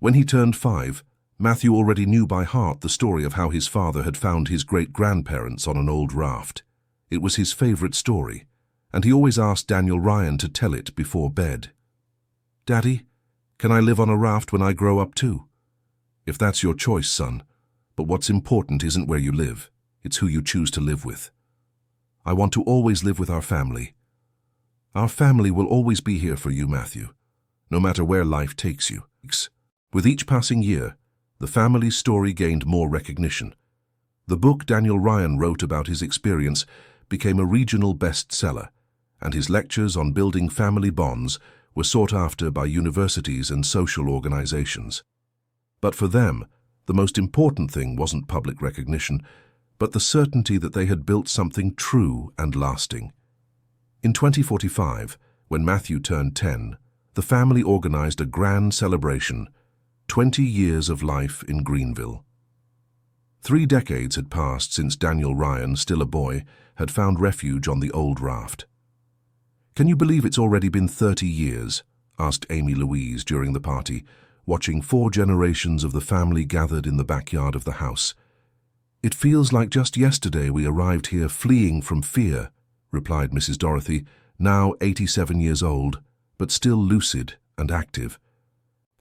When he turned 5, Matthew already knew by heart the story of how his father had found his great-grandparents on an old raft. It was his favorite story, and he always asked Daniel Ryan to tell it before bed. "Daddy, can I live on a raft when I grow up too?" "If that's your choice, son. But what's important isn't where you live, it's who you choose to live with." "I want to always live with our family." "Our family will always be here for you, Matthew, no matter where life takes you." With each passing year, the family's story gained more recognition. The book Daniel Ryan wrote about his experience became a regional bestseller, and his lectures on building family bonds were sought after by universities and social organizations. But for them, the most important thing wasn't public recognition, but the certainty that they had built something true and lasting. In 2045, when Matthew turned 10, the family organized a grand celebration, 20 years of life in Greenville. 3 decades had passed since Daniel Ryan, still a boy, had found refuge on the old raft. "Can you believe it's already been 30 years?" asked Amy Louise during the party, watching 4 generations of the family gathered in the backyard of the house. "It feels like just yesterday we arrived here fleeing from fear," replied Mrs. Dorothy, now 87 years old, but still lucid and active.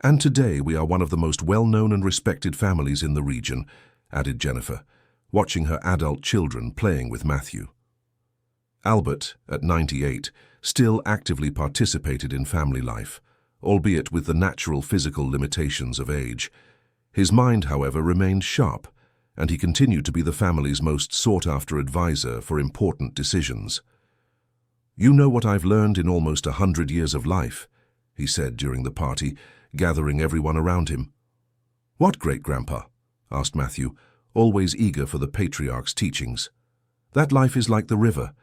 And today we are one of the most well-known and respected families in the region, added Jennifer, watching her adult children playing with Matthew. Albert, at 98, still actively participated in family life, albeit with the natural physical limitations of age. His mind, however, remained sharp, and he continued to be the family's most sought-after advisor for important decisions. "You know what I've learned in almost 100 years of life," he said during the party, gathering everyone around him. "What, great-grandpa?" asked Matthew, always eager for the patriarch's teachings. "That life is like the river.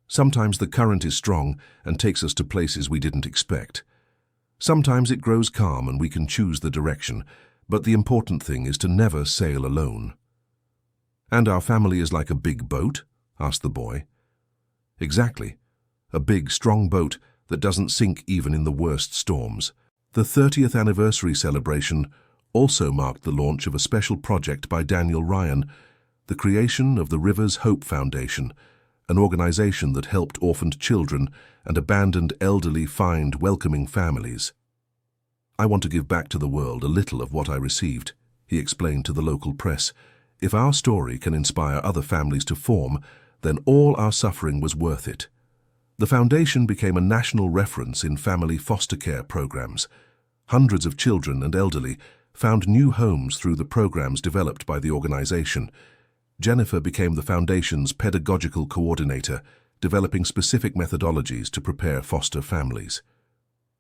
Sometimes the current is strong and takes us to places we didn't expect. Sometimes it grows calm and we can choose the direction, but the important thing is to never sail alone." "And our family is like a big boat?" asked the boy. "Exactly. A big, strong boat that doesn't sink even in the worst storms." The 30th anniversary celebration also marked the launch of a special project by Daniel Ryan, the creation of the Rivers Hope Foundation, an organization that helped orphaned children and abandoned elderly find welcoming families. "I want to give back to the world a little of what I received," he explained to the local press. "If our story can inspire other families to form, then all our suffering was worth it." The foundation became a national reference in family foster care programs. Hundreds of children and elderly found new homes through the programs developed by the organization. Jennifer became the foundation's pedagogical coordinator, developing specific methodologies to prepare foster families.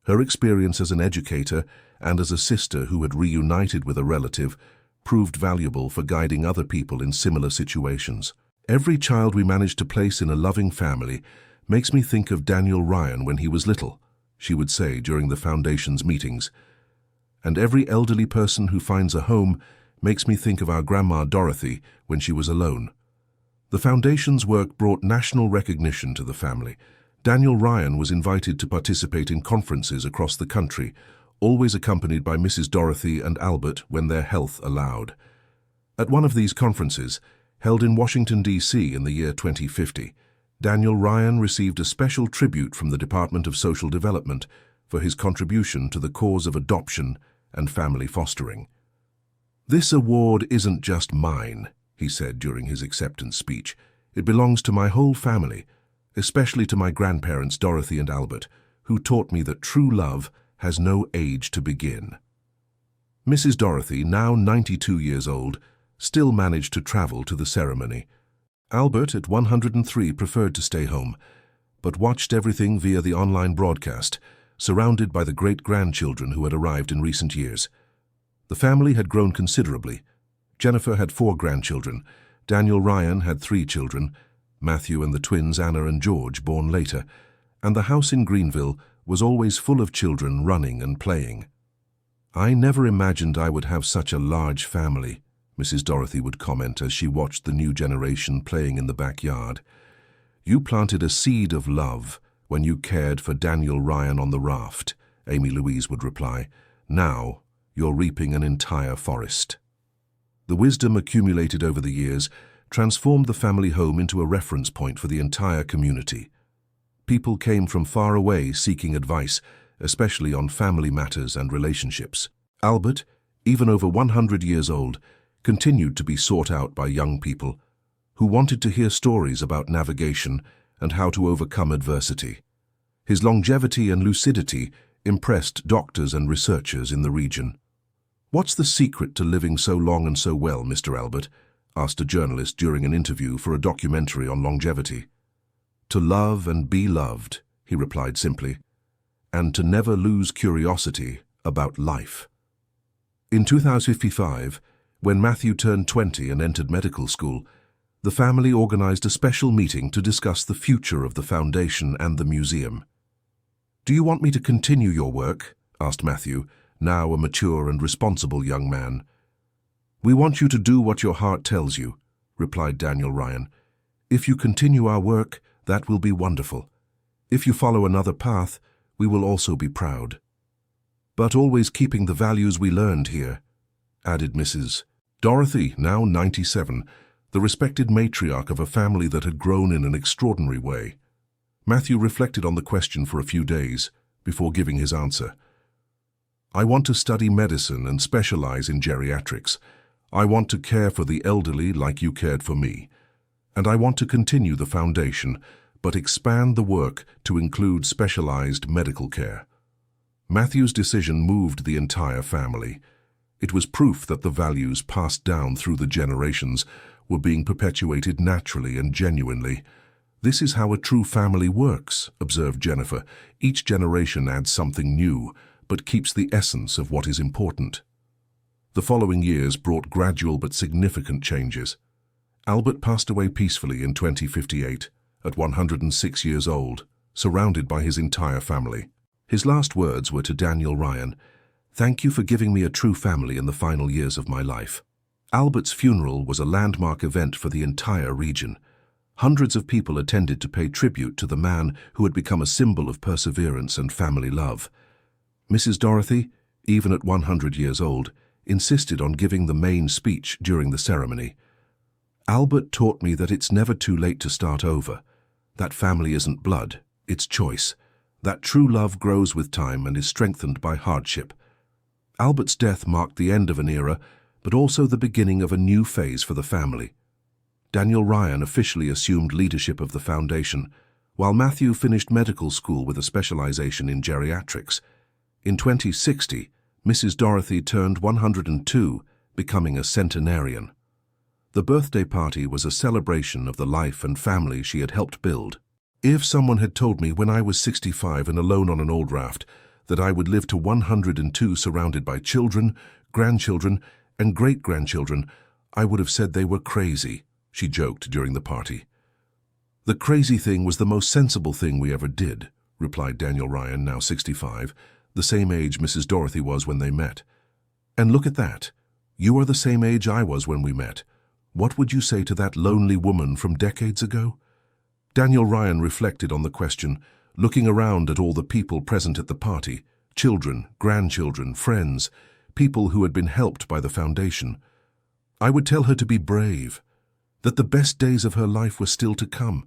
Her experience as an educator and as a sister who had reunited with a relative proved valuable for guiding other people in similar situations. "Every child we managed to place in a loving family makes me think of Daniel Ryan when he was little," she would say during the foundation's meetings. "And every elderly person who finds a home makes me think of our grandma Dorothy when she was alone." The foundation's work brought national recognition to the family. Daniel Ryan was invited to participate in conferences across the country, always accompanied by Mrs. Dorothy and Albert when their health allowed. At one of these conferences, held in Washington, D.C. in the year 2050, Daniel Ryan received a special tribute from the Department of Social Development for his contribution to the cause of adoption and family fostering. "This award isn't just mine," he said during his acceptance speech. "It belongs to my whole family, especially to my grandparents Dorothy and Albert, who taught me that true love has no age to begin." Mrs. Dorothy, now 92 years old, still managed to travel to the ceremony. Albert, at 103, preferred to stay home, but watched everything via the online broadcast, surrounded by the great-grandchildren who had arrived in recent years. The family had grown considerably. Jennifer had 4 grandchildren, Daniel Ryan had 3 children, Matthew and the twins Anna and George born later, and the house in Greenville was always full of children running and playing. "I never imagined I would have such a large family," Mrs. Dorothy would comment as she watched the new generation playing in the backyard. "You planted a seed of love when you cared for Daniel Ryan on the raft," Amy Louise would reply. "Now you're reaping an entire forest." The wisdom accumulated over the years transformed the family home into a reference point for the entire community. People came from far away seeking advice, especially on family matters and relationships. Albert, even over 100 years old, continued to be sought out by young people who wanted to hear stories about navigation and how to overcome adversity. His longevity and lucidity impressed doctors and researchers in the region. "What's the secret to living so long and so well, Mr. Albert?" asked a journalist during an interview for a documentary on longevity. "To love and be loved," he replied simply, "and to never lose curiosity about life." In 2055, when Matthew turned 20 and entered medical school, the family organized a special meeting to discuss the future of the foundation and the museum. "Do you want me to continue your work?" asked Matthew, now a mature and responsible young man. "We want you to do what your heart tells you," replied Daniel Ryan. "If you continue our work, that will be wonderful. If you follow another path, we will also be proud. But always keeping the values we learned here," added Mrs. Dorothy, now 97, the respected matriarch of a family that had grown in an extraordinary way. Matthew reflected on the question for a few days before giving his answer. I want to study medicine and specialize in geriatrics. I want to care for the elderly like you cared for me. And I want to continue the foundation, but expand the work to include specialized medical care. Matthew's decision moved the entire family. It was proof that the values passed down through the generations were being perpetuated naturally and genuinely. This is how a true family works, observed Jennifer. Each generation adds something new, but keeps the essence of what is important. The following years brought gradual but significant changes. Albert passed away peacefully in 2058, at 106 years old, surrounded by his entire family. His last words were to Daniel Ryan, "Thank you for giving me a true family in the final years of my life." Albert's funeral was a landmark event for the entire region. Hundreds of people attended to pay tribute to the man who had become a symbol of perseverance and family love. Mrs. Dorothy, even at 100 years old, insisted on giving the main speech during the ceremony. "Albert taught me that it's never too late to start over. That family isn't blood, it's choice. That true love grows with time and is strengthened by hardship." Albert's death marked the end of an era, but also the beginning of a new phase for the family. Daniel Ryan officially assumed leadership of the foundation, while Matthew finished medical school with a specialization in geriatrics. In 2060, Mrs. Dorothy turned 102, becoming a centenarian. The birthday party was a celebration of the life and family she had helped build. If someone had told me when I was 65 and alone on an old raft that I would live to 102 surrounded by children, grandchildren, and great-grandchildren, I would have said they were crazy, she joked during the party. "The crazy thing was the most sensible thing we ever did," replied Daniel Ryan, now 65, the same age Mrs. Dorothy was when they met. "And look at that. You are the same age I was when we met. What would you say to that lonely woman from decades ago?" Daniel Ryan reflected on the question, looking around at all the people present at the party, children, grandchildren, friends, people who had been helped by the foundation. "I would tell her to be brave, that the best days of her life were still to come,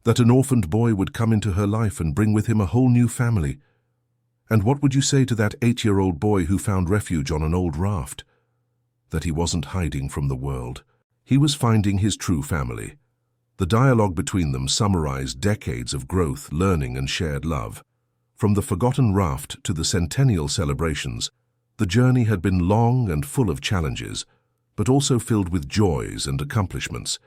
that an orphaned boy would come into her life and bring with him a whole new family. And what would you say to that 8-year-old boy who found refuge on an old raft? That he wasn't hiding from the world. He was finding his true family." The dialogue between them summarized decades of growth, learning, and shared love. From the forgotten raft to the centennial celebrations, the journey had been long and full of challenges, but also filled with joys and accomplishments.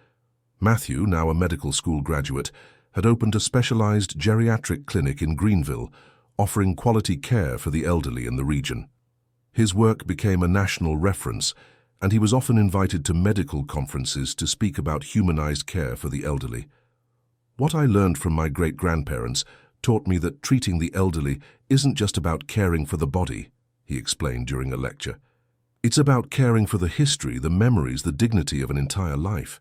Matthew, now a medical school graduate, had opened a specialized geriatric clinic in Greenville, offering quality care for the elderly in the region. His work became a national reference, and he was often invited to medical conferences to speak about humanized care for the elderly. "What I learned from my great-grandparents taught me that treating the elderly isn't just about caring for the body," he explained during a lecture. "It's about caring for the history, the memories, the dignity of an entire life."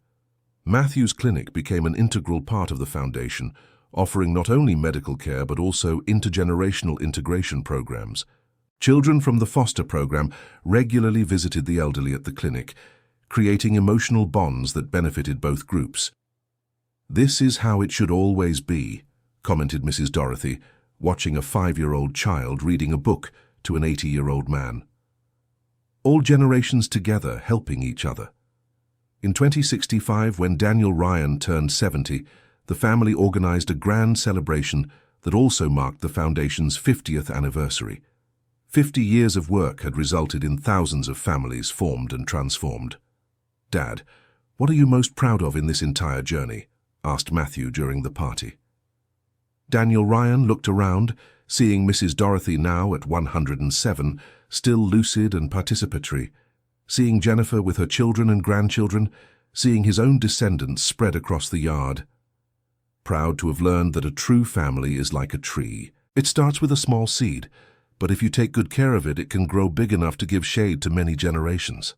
Matthew's clinic became an integral part of the foundation, offering not only medical care but also intergenerational integration programs. Children from the foster program regularly visited the elderly at the clinic, creating emotional bonds that benefited both groups. "This is how it should always be," commented Mrs. Dorothy, watching a 5-year-old child reading a book to an 80-year-old man. All generations together, helping each other. In 2065, when Daniel Ryan turned 70, the family organized a grand celebration that also marked the foundation's 50th anniversary. 50 years of work had resulted in thousands of families formed and transformed. "Dad, what are you most proud of in this entire journey?" asked Matthew during the party. Daniel Ryan looked around, seeing Mrs. Dorothy now at 107, still lucid and participatory, seeing Jennifer with her children and grandchildren, seeing his own descendants spread across the yard. Proud to have learned that a true family is like a tree. It starts with a small seed, but if you take good care of it, it can grow big enough to give shade to many generations.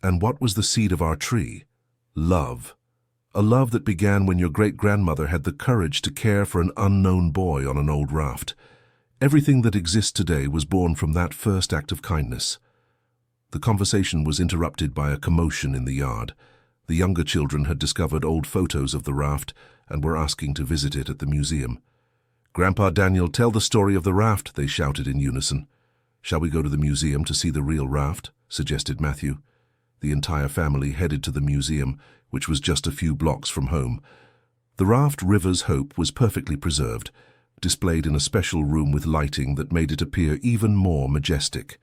And what was the seed of our tree? Love. A love that began when your great-grandmother had the courage to care for an unknown boy on an old raft. Everything that exists today was born from that first act of kindness. The conversation was interrupted by a commotion in the yard. The younger children had discovered old photos of the raft and were asking to visit it at the museum. "Grandpa Daniel, tell the story of the raft," they shouted in unison. Shall we go to the museum to see the real raft? Suggested Matthew. The entire family headed to the museum, which was just a few blocks from home. The raft River's Hope was perfectly preserved, displayed in a special room with lighting that made it appear even more majestic.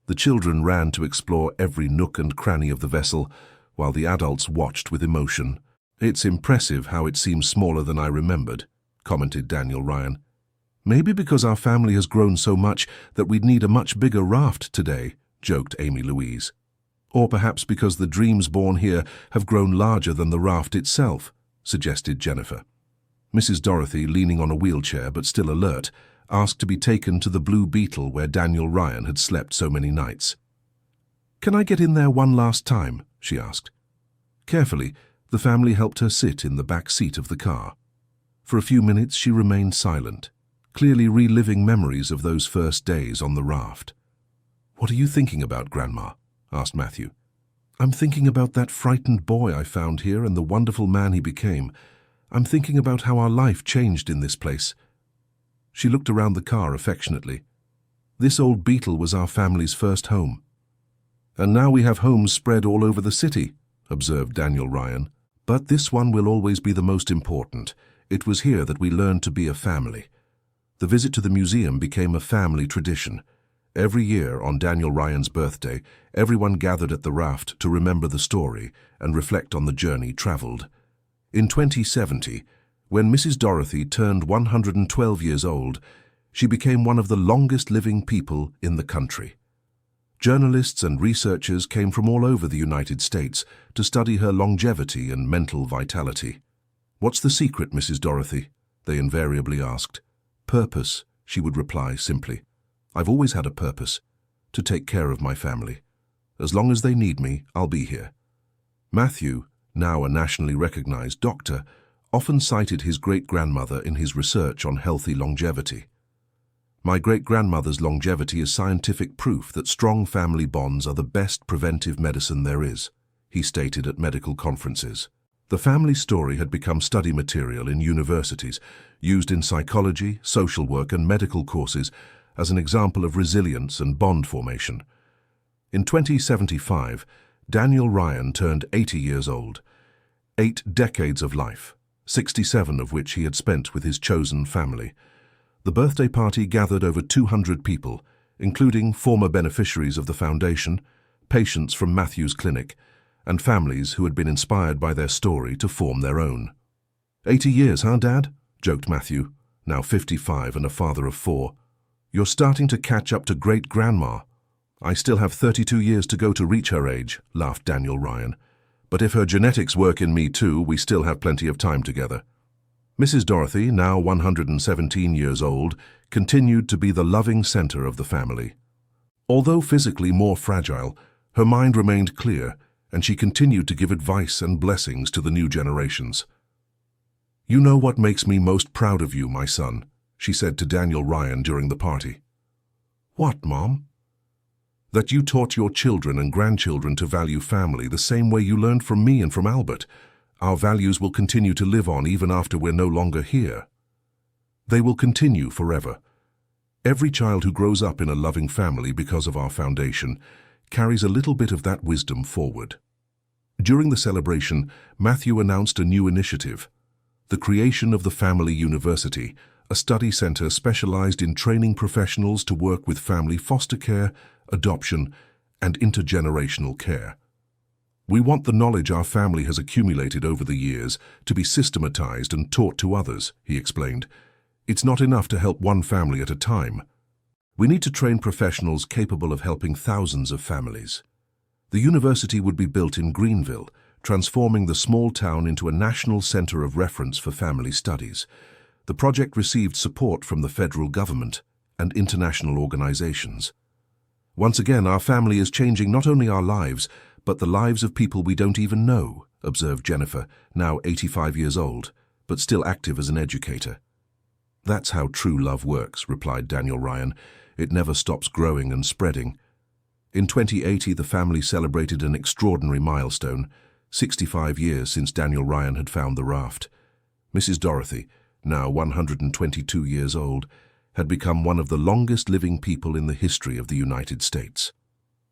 The children ran to explore every nook and cranny of the vessel, while the adults watched with emotion. "It's impressive how it seems smaller than I remembered," commented Daniel Ryan. "Maybe because our family has grown so much that we'd need a much bigger raft today," joked Amy Louise. "Or perhaps because the dreams born here have grown larger than the raft itself," suggested Jennifer. Mrs. Dorothy, leaning on a wheelchair but still alert, asked to be taken to the Blue Beetle where Daniel Ryan had slept so many nights. "Can I get in there one last time?" she asked. Carefully, the family helped her sit in the back seat of the car. For a few minutes she remained silent, clearly reliving memories of those first days on the raft. "What are you thinking about, Grandma?" asked Matthew. "I'm thinking about that frightened boy I found here and the wonderful man he became. I'm thinking about how our life changed in this place." She looked around the car affectionately. "This old Beetle was our family's first home." "And now we have homes spread all over the city," observed Daniel Ryan. "But this one will always be the most important. It was here that we learned to be a family." The visit to the museum became a family tradition. Every year, on Daniel Ryan's birthday, everyone gathered at the raft to remember the story and reflect on the journey traveled. In 2070, when Mrs. Dorothy turned 112 years old, she became one of the longest-living people in the country. Journalists and researchers came from all over the United States to study her longevity and mental vitality. "What's the secret, Mrs. Dorothy?" they invariably asked. "Purpose," she would reply simply. "I've always had a purpose, to take care of my family. As long as they need me, I'll be here." Matthew, now a nationally recognized doctor, often cited his great-grandmother in his research on healthy longevity. "My great-grandmother's longevity is scientific proof that strong family bonds are the best preventive medicine there is," he stated at medical conferences. The family story had become study material in universities, used in psychology, social work, and medical courses as an example of resilience and bond formation. In 2075, Daniel Ryan turned 80 years old. 8 decades of life, 67 of which he had spent with his chosen family. The birthday party gathered over 200 people, including former beneficiaries of the foundation, patients from Matthew's clinic, and families who had been inspired by their story to form their own. 80 years, huh, Dad?" joked Matthew, now 55 and a father of 4. "You're starting to catch up to great-grandma." "I still have 32 years to go to reach her age," laughed Daniel Ryan. "But if her genetics work in me too, we still have plenty of time together." Mrs. Dorothy, now 117 years old, continued to be the loving center of the family. Although physically more fragile, her mind remained clear, and she continued to give advice and blessings to the new generations. "You know what makes me most proud of you, my son," she said to Daniel Ryan during the party. "What, Mom?" "That you taught your children and grandchildren to value family the same way you learned from me and from Albert. Our values will continue to live on even after we're no longer here. They will continue forever. Every child who grows up in a loving family because of our foundation carries a little bit of that wisdom forward." During the celebration, Matthew announced a new initiative, the creation of the Family University, a study center specialized in training professionals to work with family foster care, adoption, and intergenerational care. "We want the knowledge our family has accumulated over the years to be systematized and taught to others," he explained. "It's not enough to help one family at a time. We need to train professionals capable of helping thousands of families." The university would be built in Greenville, transforming the small town into a national center of reference for family studies. The project received support from the federal government and international organizations. "Once again, our family is changing not only our lives, but the lives of people we don't even know," observed Jennifer, now 85 years old, but still active as an educator. "That's how true love works," replied Daniel Ryan. "It never stops growing and spreading." In 2080, the family celebrated an extraordinary milestone, 65 years since Daniel Ryan had found the raft. Mrs. Dorothy, now 122 years old, had become one of the longest living people in the history of the United States.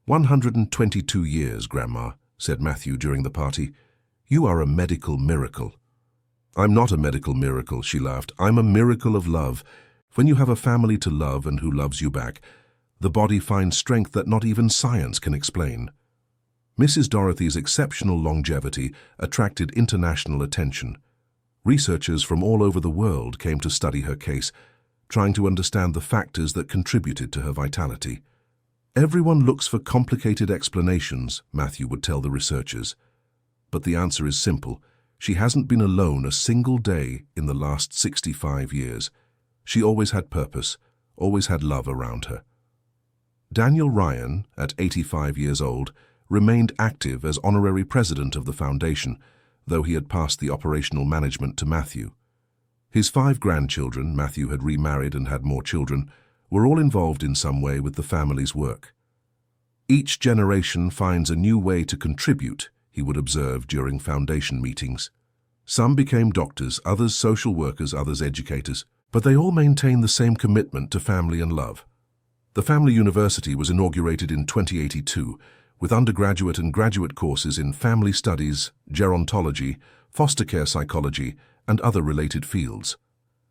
122 years, Grandma, said Matthew during the party. You are a medical miracle. I'm not a medical miracle, she laughed. I'm a miracle of love. When you have a family to love and who loves you back, the body finds strength that not even science can explain. Mrs. Dorothy's exceptional longevity attracted international attention. Researchers from all over the world came to study her case, trying to understand the factors that contributed to her vitality. Everyone looks for complicated explanations, Matthew would tell the researchers. But the answer is simple. She hasn't been alone a single day in the last 65 years. She always had purpose, always had love around her. Daniel Ryan, at 85 years old, remained active as honorary president of the foundation, though he had passed the operational management to Matthew. His 5 grandchildren, Matthew had remarried and had more children, were all involved in some way with the family's work. Each generation finds a new way to contribute, he would observe during foundation meetings. Some became doctors, others social workers, others educators, but they all maintain the same commitment to family and love. The Family University was inaugurated in 2082, with undergraduate and graduate courses in family studies, gerontology, foster care psychology, and other related fields.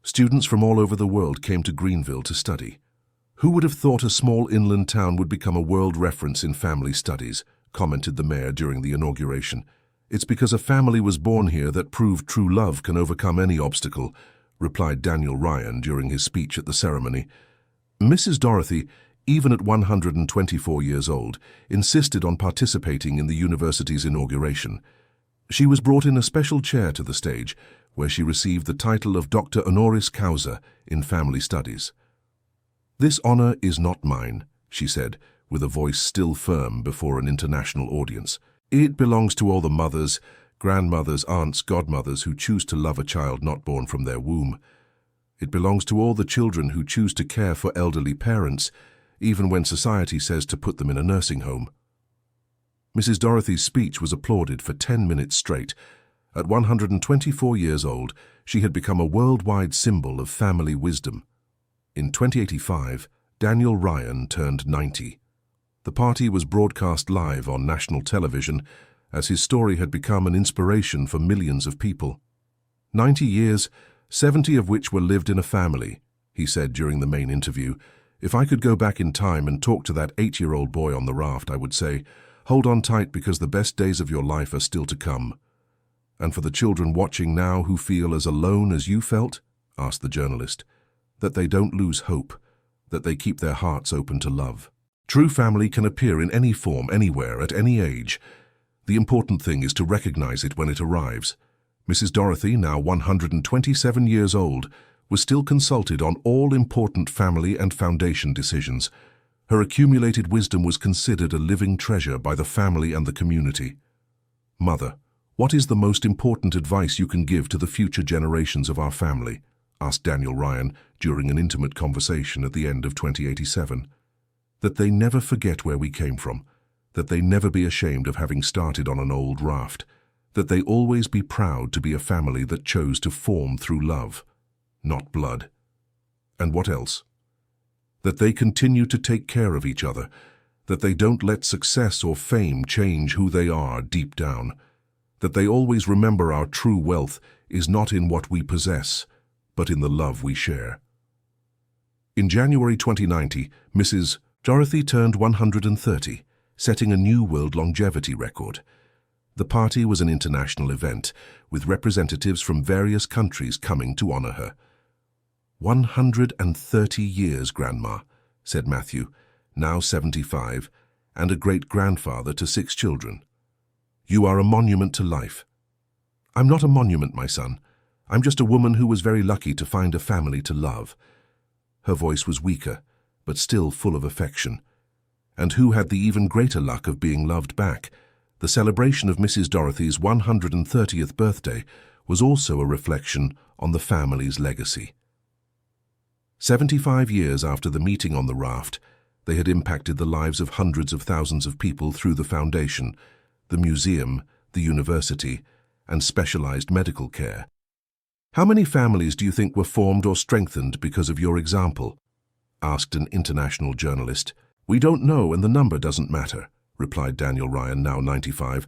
Students from all over the world came to Greenville to study. Who would have thought a small inland town would become a world reference in family studies, commented the mayor during the inauguration. It's because a family was born here that proved true love can overcome any obstacle, replied Daniel Ryan during his speech at the ceremony. Mrs. Dorothy, even at 124 years old, insisted on participating in the university's inauguration. She was brought in a special chair to the stage, where she received the title of Dr. Honoris Causa in Family Studies. This honor is not mine, she said, with a voice still firm before an international audience. It belongs to all the mothers, grandmothers, aunts, godmothers who choose to love a child not born from their womb. It belongs to all the children who choose to care for elderly parents, even when society says to put them in a nursing home. Mrs. Dorothy's speech was applauded for 10 minutes straight. At 124 years old, she had become a worldwide symbol of family wisdom. In 2085, Daniel Ryan turned 90. The party was broadcast live on national television, as his story had become an inspiration for millions of people. 90 years, 70 of which were lived in a family, he said during the main interview. If I could go back in time and talk to that 8-year-old boy on the raft, I would say, hold on tight because the best days of your life are still to come. And for the children watching now who feel as alone as you felt, asked the journalist, that they don't lose hope, that they keep their hearts open to love. True family can appear in any form, anywhere, at any age. The important thing is to recognize it when it arrives. Mrs. Dorothy, now 127 years old, was still consulted on all important family and foundation decisions. Her accumulated wisdom was considered a living treasure by the family and the community. Mother, what is the most important advice you can give to the future generations of our family? Asked Daniel Ryan during an intimate conversation at the end of 2087. That they never forget where we came from, that they never be ashamed of having started on an old raft, that they always be proud to be a family that chose to form through love, not blood. And what else? That they continue to take care of each other, that they don't let success or fame change who they are deep down, that they always remember our true wealth is not in what we possess, but in the love we share. In January 2090, Mrs. Dorothy turned 130, setting a new world longevity record. The party was an international event, with representatives from various countries coming to honor her. 130 years, Grandma, said Matthew, now 75, and a great-grandfather to 6 children. You are a monument to life. I'm not a monument, my son. I'm just a woman who was very lucky to find a family to love. Her voice was weaker, but still full of affection. And who had the even greater luck of being loved back? The celebration of Mrs. Dorothy's 130th birthday was also a reflection on the family's legacy. 75 years after the meeting on the raft, they had impacted the lives of hundreds of thousands of people through the foundation, the museum, the university, and specialized medical care. How many families do you think were formed or strengthened because of your example? asked an international journalist. "We don't know, and the number doesn't matter," replied Daniel Ryan, now 95.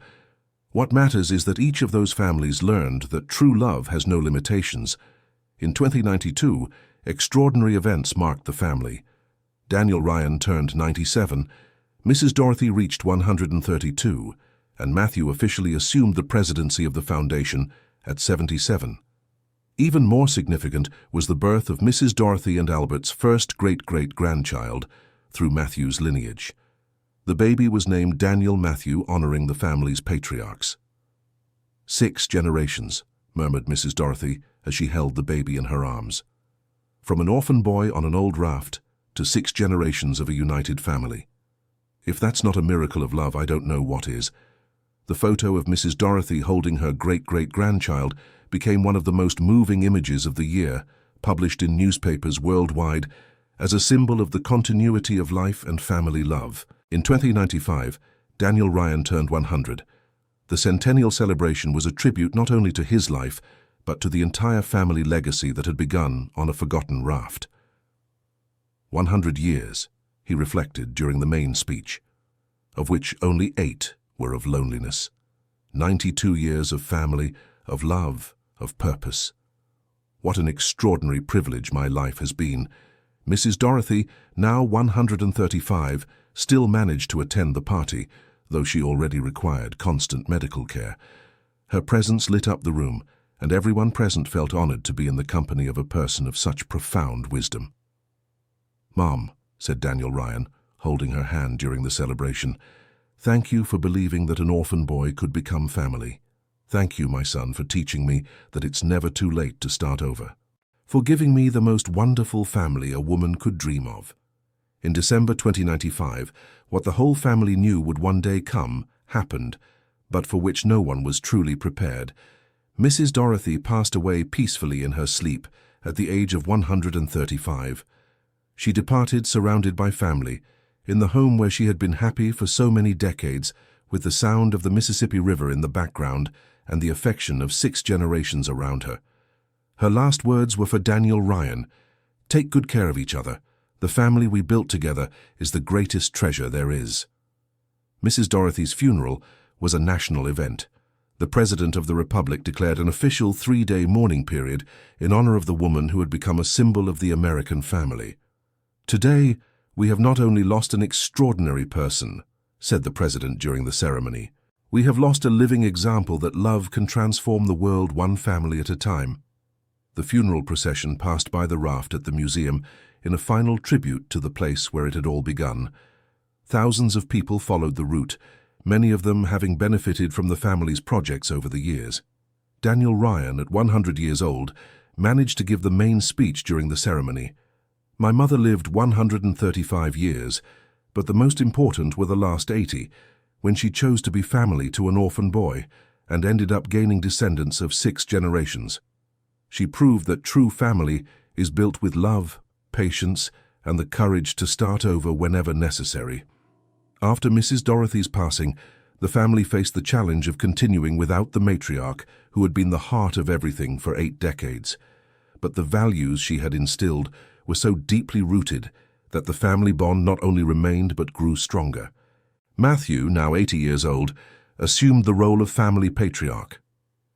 "What matters is that each of those families learned that true love has no limitations. In 2092, extraordinary events marked the family. Daniel Ryan turned 97, Mrs. Dorothy reached 132, and Matthew officially assumed the presidency of the foundation at 77. Even more significant was the birth of Mrs. Dorothy and Albert's first great-great-grandchild through Matthew's lineage. The baby was named Daniel Matthew, honoring the family's patriarchs. 6 generations, murmured Mrs. Dorothy as she held the baby in her arms. From an orphan boy on an old raft to 6 generations of a united family. If that's not a miracle of love, I don't know what is. The photo of Mrs. Dorothy holding her great-great-grandchild became one of the most moving images of the year, published in newspapers worldwide as a symbol of the continuity of life and family love. In 2095, Daniel Ryan turned 100. The centennial celebration was a tribute not only to his life, but to the entire family legacy that had begun on a forgotten raft. 100 years, he reflected during the main speech, of which only 8 were of loneliness. 92 years of family, of love, of purpose. What an extraordinary privilege my life has been. Mrs. Dorothy, now 135, still managed to attend the party, though she already required constant medical care. Her presence lit up the room, and everyone present felt honored to be in the company of a person of such profound wisdom. "Mom," said Daniel Ryan, holding her hand during the celebration, "thank you for believing that an orphan boy could become family. Thank you, my son, for teaching me that it's never too late to start over. For giving me the most wonderful family a woman could dream of." In December 2095, what the whole family knew would one day come happened, but for which no one was truly prepared. Mrs. Dorothy passed away peacefully in her sleep at the age of 135. She departed surrounded by family, in the home where she had been happy for so many decades, with the sound of the Mississippi River in the background and the affection of 6 generations around her. Her last words were for Daniel Ryan: "Take good care of each other. The family we built together is the greatest treasure there is." Mrs. Dorothy's funeral was a national event. The President of the Republic declared an official 3-day mourning period in honor of the woman who had become a symbol of the American family. "Today, we have not only lost an extraordinary person," said the President during the ceremony, "we have lost a living example that love can transform the world one family at a time." The funeral procession passed by the raft at the museum in a final tribute to the place where it had all begun. Thousands of people followed the route, many of them having benefited from the family's projects over the years. Daniel Ryan, at 100 years old, managed to give the main speech during the ceremony. "My mother lived 135 years, but the most important were the last 80, when she chose to be family to an orphan boy and ended up gaining descendants of 6 generations. She proved that true family is built with love, patience, and the courage to start over whenever necessary." After Mrs. Dorothy's passing, the family faced the challenge of continuing without the matriarch who had been the heart of everything for 8 decades. But the values she had instilled were so deeply rooted that the family bond not only remained but grew stronger. Matthew, now 80 years old, assumed the role of family patriarch.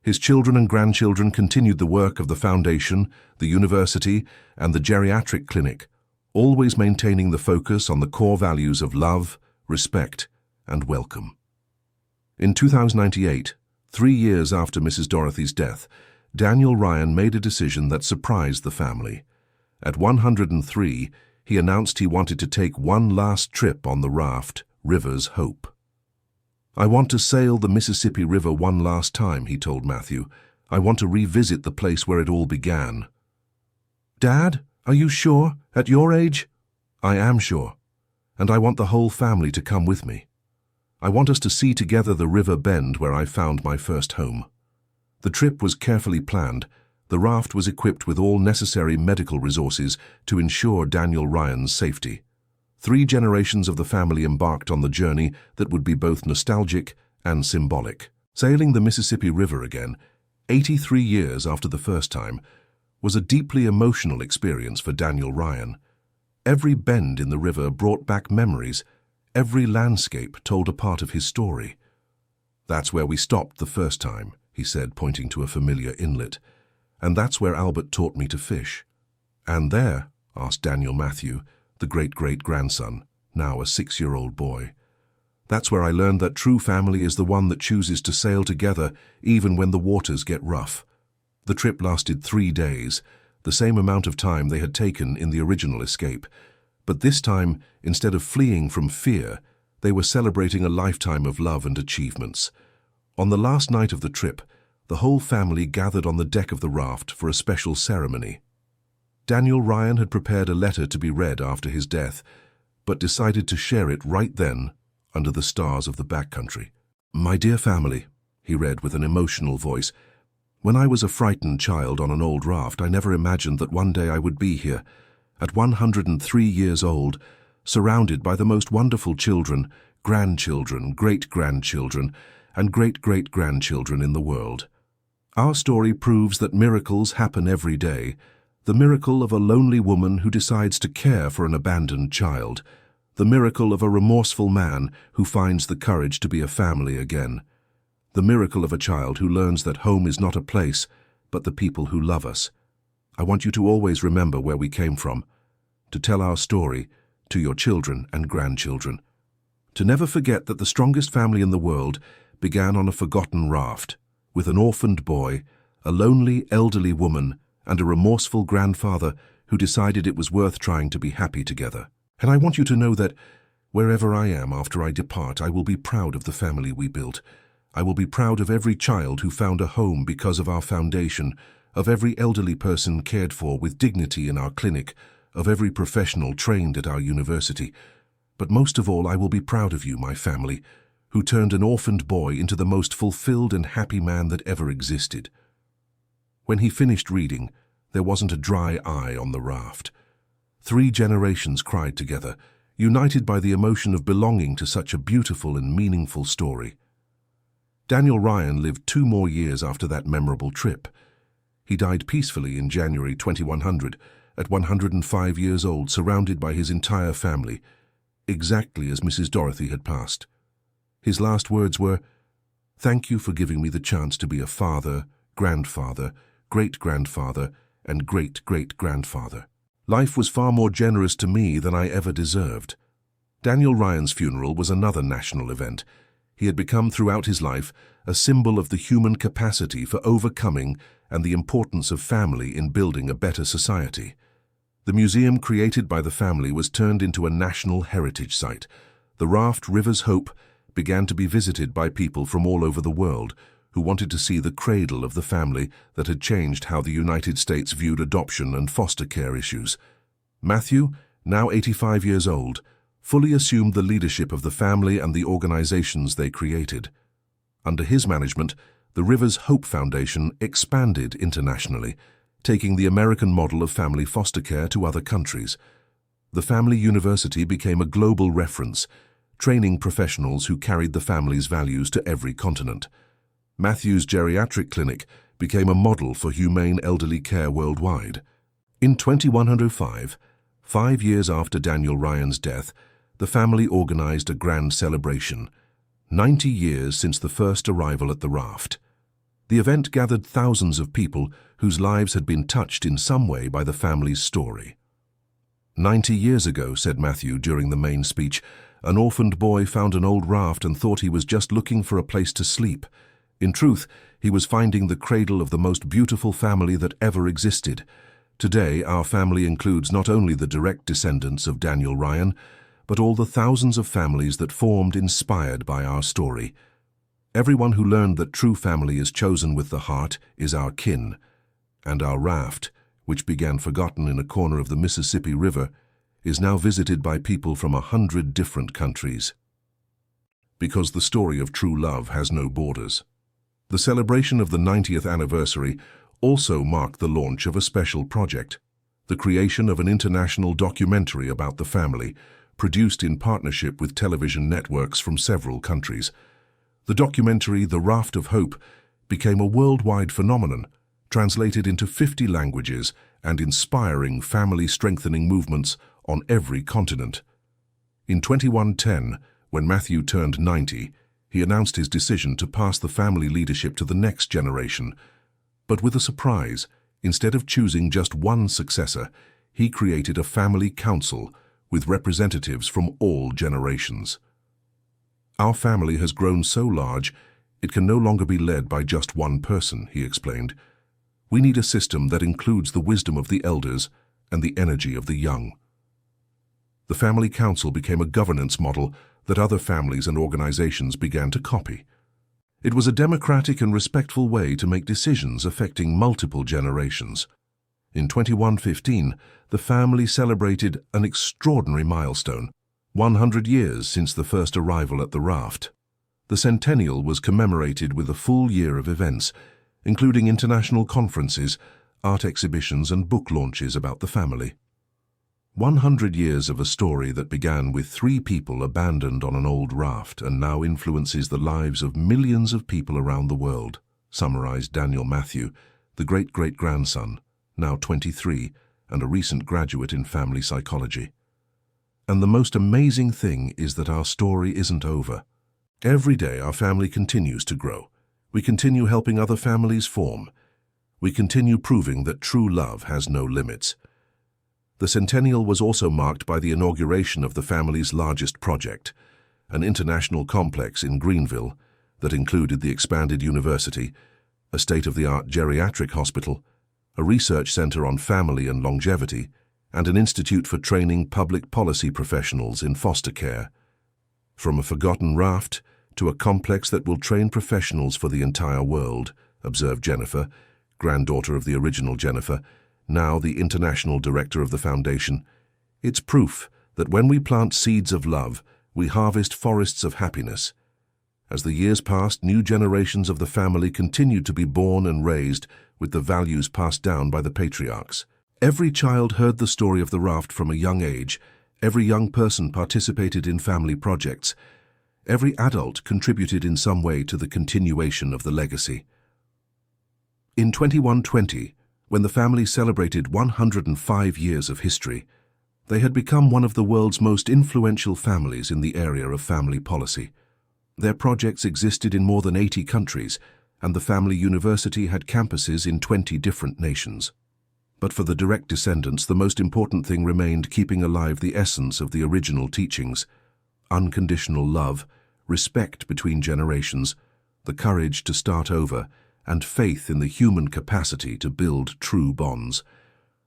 His children and grandchildren continued the work of the foundation, the university, and the geriatric clinic, always maintaining the focus on the core values of love, respect, and welcome. In 2098, 3 years after Mrs. Dorothy's death, Daniel Ryan made a decision that surprised the family. At 103, he announced he wanted to take one last trip on the raft, River's Hope. "I want to sail the Mississippi River one last time," he told Matthew. "I want to revisit the place where it all began." "Dad, are you sure? At your age?" "I am sure. And I want the whole family to come with me. I want us to see together the river bend where I found my first home." The trip was carefully planned. The raft was equipped with all necessary medical resources to ensure Daniel Ryan's safety. 3 generations of the family embarked on the journey that would be both nostalgic and symbolic. Sailing the Mississippi River again, 83 years after the first time, was a deeply emotional experience for Daniel Ryan. Every bend in the river brought back memories. Every landscape told a part of his story. "That's where we stopped the first time," he said, pointing to a familiar inlet. "And that's where Albert taught me to fish." "And there?" asked Daniel Matthew, the great-great-grandson, now a 6-year-old boy. "That's where I learned that true family is the one that chooses to sail together even when the waters get rough." The trip lasted 3 days, the same amount of time they had taken in the original escape. But this time, instead of fleeing from fear, they were celebrating a lifetime of love and achievements. On the last night of the trip, the whole family gathered on the deck of the raft for a special ceremony. Daniel Ryan had prepared a letter to be read after his death, but decided to share it right then under the stars of the backcountry. "My dear family," he read with an emotional voice, "when I was a frightened child on an old raft, I never imagined that one day I would be here, at 103 years old, surrounded by the most wonderful children, grandchildren, great-grandchildren, and great-great-grandchildren in the world. Our story proves that miracles happen every day. The miracle of a lonely woman who decides to care for an abandoned child. The miracle of a remorseful man who finds the courage to be a family again. The miracle of a child who learns that home is not a place, but the people who love us. I want you to always remember where we came from, to tell our story to your children and grandchildren. To never forget that the strongest family in the world began on a forgotten raft, with an orphaned boy, a lonely elderly woman, and a remorseful grandfather who decided it was worth trying to be happy together. And I want you to know that wherever I am after I depart, I will be proud of the family we built. I will be proud of every child who found a home because of our foundation, of every elderly person cared for with dignity in our clinic, of every professional trained at our university. But most of all, I will be proud of you, my family, who turned an orphaned boy into the most fulfilled and happy man that ever existed." When he finished reading, there wasn't a dry eye on the raft. 3 generations cried together, united by the emotion of belonging to such a beautiful and meaningful story. Daniel Ryan lived 2 more years after that memorable trip. He died peacefully in January 2100, at 105 years old, surrounded by his entire family, exactly as Mrs. Dorothy had passed. His last words were, "Thank you for giving me the chance to be a father, grandfather, great-grandfather, and great-great-grandfather. Life was far more generous to me than I ever deserved." Daniel Ryan's funeral was another national event. He had become throughout his life a symbol of the human capacity for overcoming and the importance of family in building a better society. The museum created by the family was turned into a national heritage site. The Raft River's Hope began to be visited by people from all over the world who wanted to see the cradle of the family that had changed how the United States viewed adoption and foster care issues. Matthew, now 85 years old, fully assumed the leadership of the family and the organizations they created. Under his management, the River's Hope Foundation expanded internationally, taking the American model of family foster care to other countries. The Family University became a global reference, training professionals who carried the family's values to every continent. Matthew's geriatric clinic became a model for humane elderly care worldwide. In 2105, 5 years after Daniel Ryan's death, the family organized a grand celebration, 90 years since the first arrival at the raft. The event gathered thousands of people whose lives had been touched in some way by the family's story. 90 years ago, said Matthew during the main speech, an orphaned boy found an old raft and thought he was just looking for a place to sleep. In truth, he was finding the cradle of the most beautiful family that ever existed. Today, our family includes not only the direct descendants of Daniel Ryan, but all the thousands of families that formed inspired by our story. Everyone who learned that true family is chosen with the heart is our kin, and our raft, which began forgotten in a corner of the Mississippi River, is now visited by people from 100 different countries. Because the story of true love has no borders. The celebration of the 90th anniversary also marked the launch of a special project, the creation of an international documentary about the family, produced in partnership with television networks from several countries. The documentary, The Raft of Hope, became a worldwide phenomenon, translated into 50 languages and inspiring family-strengthening movements on every continent. In 2110, when Matthew turned 90, he announced his decision to pass the family leadership to the next generation. But with a surprise, instead of choosing just one successor, he created a family council with representatives from all generations. "Our family has grown so large, it can no longer be led by just one person," he explained. "We need a system that includes the wisdom of the elders and the energy of the young." The family council became a governance model that other families and organizations began to copy. It was a democratic and respectful way to make decisions affecting multiple generations. In 2115, the family celebrated an extraordinary milestone, 100 years since the first arrival at the Raft. The centennial was commemorated with a full year of events, including international conferences, art exhibitions and book launches about the family. 100 years of a story that began with 3 people abandoned on an old raft and now influences the lives of millions of people around the world, summarized Daniel Matthew, the great-great-grandson, now 23, and a recent graduate in family psychology. And the most amazing thing is that our story isn't over. Every day our family continues to grow. We continue helping other families form. We continue proving that true love has no limits. The centennial was also marked by the inauguration of the family's largest project, an international complex in Greenville that included the expanded university, a state-of-the-art geriatric hospital, a research center on family and longevity, and an institute for training public policy professionals in foster care. From a forgotten raft to a complex that will train professionals for the entire world, observed Jennifer, granddaughter of the original Jennifer, now the international director of the foundation. It's proof that when we plant seeds of love, we harvest forests of happiness. As the years passed, new generations of the family continued to be born and raised with the values passed down by the patriarchs. Every child heard the story of the raft from a young age. Every young person participated in family projects. Every adult contributed in some way to the continuation of the legacy. In 2120, when the family celebrated 105 years of history, they had become one of the world's most influential families in the area of family policy. Their projects existed in more than 80 countries, and the family university had campuses in 20 different nations. But for the direct descendants, the most important thing remained keeping alive the essence of the original teachings: unconditional love, respect between generations, the courage to start over, and faith in the human capacity to build true bonds.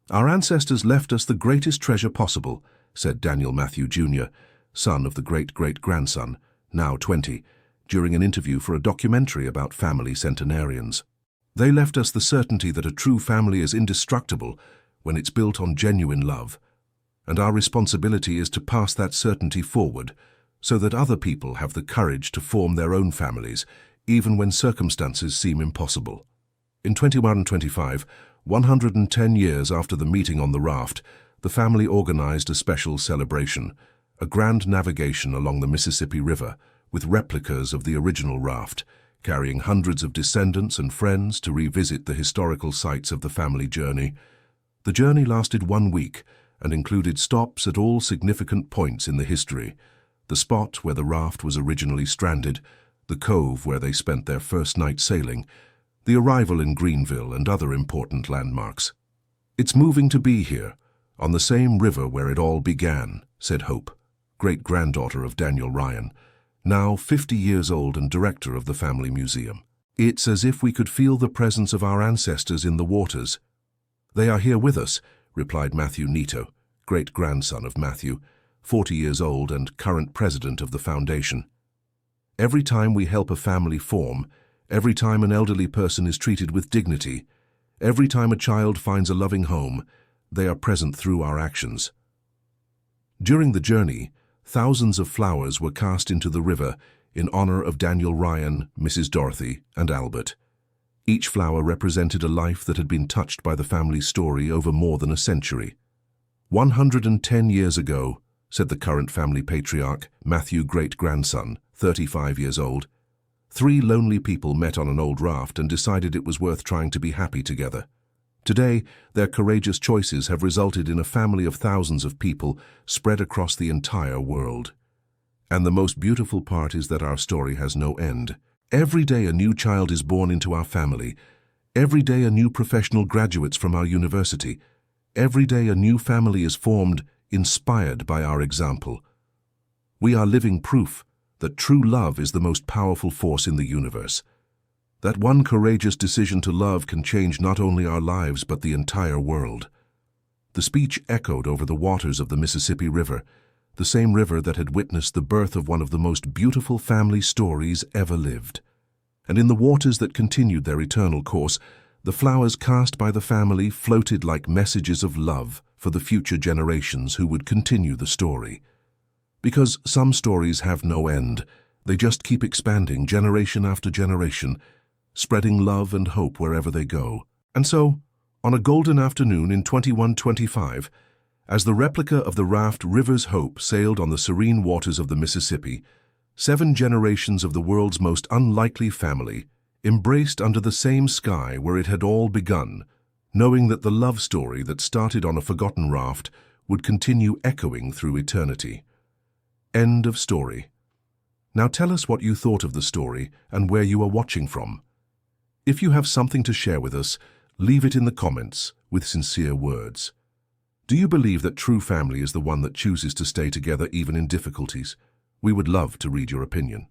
"Our ancestors left us the greatest treasure possible," said Daniel Matthew Jr., son of the great-great-grandson, now 20, during an interview for a documentary about family centenarians. "They left us the certainty that a true family is indestructible when it's built on genuine love, and our responsibility is to pass that certainty forward so that other people have the courage to form their own families, even when circumstances seem impossible." In 2125, 110 years after the meeting on the raft, the family organized a special celebration, a grand navigation along the Mississippi River with replicas of the original raft, carrying hundreds of descendants and friends to revisit the historical sites of the family journey. The journey lasted 1 week and included stops at all significant points in the history: the spot where the raft was originally stranded, the cove where they spent their first night sailing, the arrival in Greenville, and other important landmarks. "It's moving to be here, on the same river where it all began," said Hope, great-granddaughter of Daniel Ryan, now 50 years old and director of the family museum. "It's as if we could feel the presence of our ancestors in the waters." "They are here with us," replied Matthew Neto, great-grandson of Matthew, 40 years old and current president of the foundation. "Every time we help a family form, every time an elderly person is treated with dignity, every time a child finds a loving home, they are present through our actions." During the journey, thousands of flowers were cast into the river in honor of Daniel Ryan, Mrs. Dorothy, and Albert. Each flower represented a life that had been touched by the family's story over more than a century. 110 years ago, said the current family patriarch, Matthew great-grandson, 35 years old, 3 lonely people met on an old raft and decided it was worth trying to be happy together. Today, their courageous choices have resulted in a family of thousands of people spread across the entire world. And the most beautiful part is that our story has no end. Every day a new child is born into our family. Every day a new professional graduates from our university. Every day a new family is formed, inspired by our example. We are living proof that true love is the most powerful force in the universe. That one courageous decision to love can change not only our lives but the entire world. The speech echoed over the waters of the Mississippi River, the same river that had witnessed the birth of one of the most beautiful family stories ever lived. And in the waters that continued their eternal course, the flowers cast by the family floated like messages of love for the future generations who would continue the story. Because some stories have no end, they just keep expanding generation after generation, spreading love and hope wherever they go. And so, on a golden afternoon in 2125, as the replica of the raft River's Hope sailed on the serene waters of the Mississippi, 7 generations of the world's most unlikely family embraced under the same sky where it had all begun, knowing that the love story that started on a forgotten raft would continue echoing through eternity. End of story. Now tell us what you thought of the story and where you are watching from. If you have something to share with us, leave it in the comments with sincere words. Do you believe that true family is the one that chooses to stay together even in difficulties? We would love to read your opinion.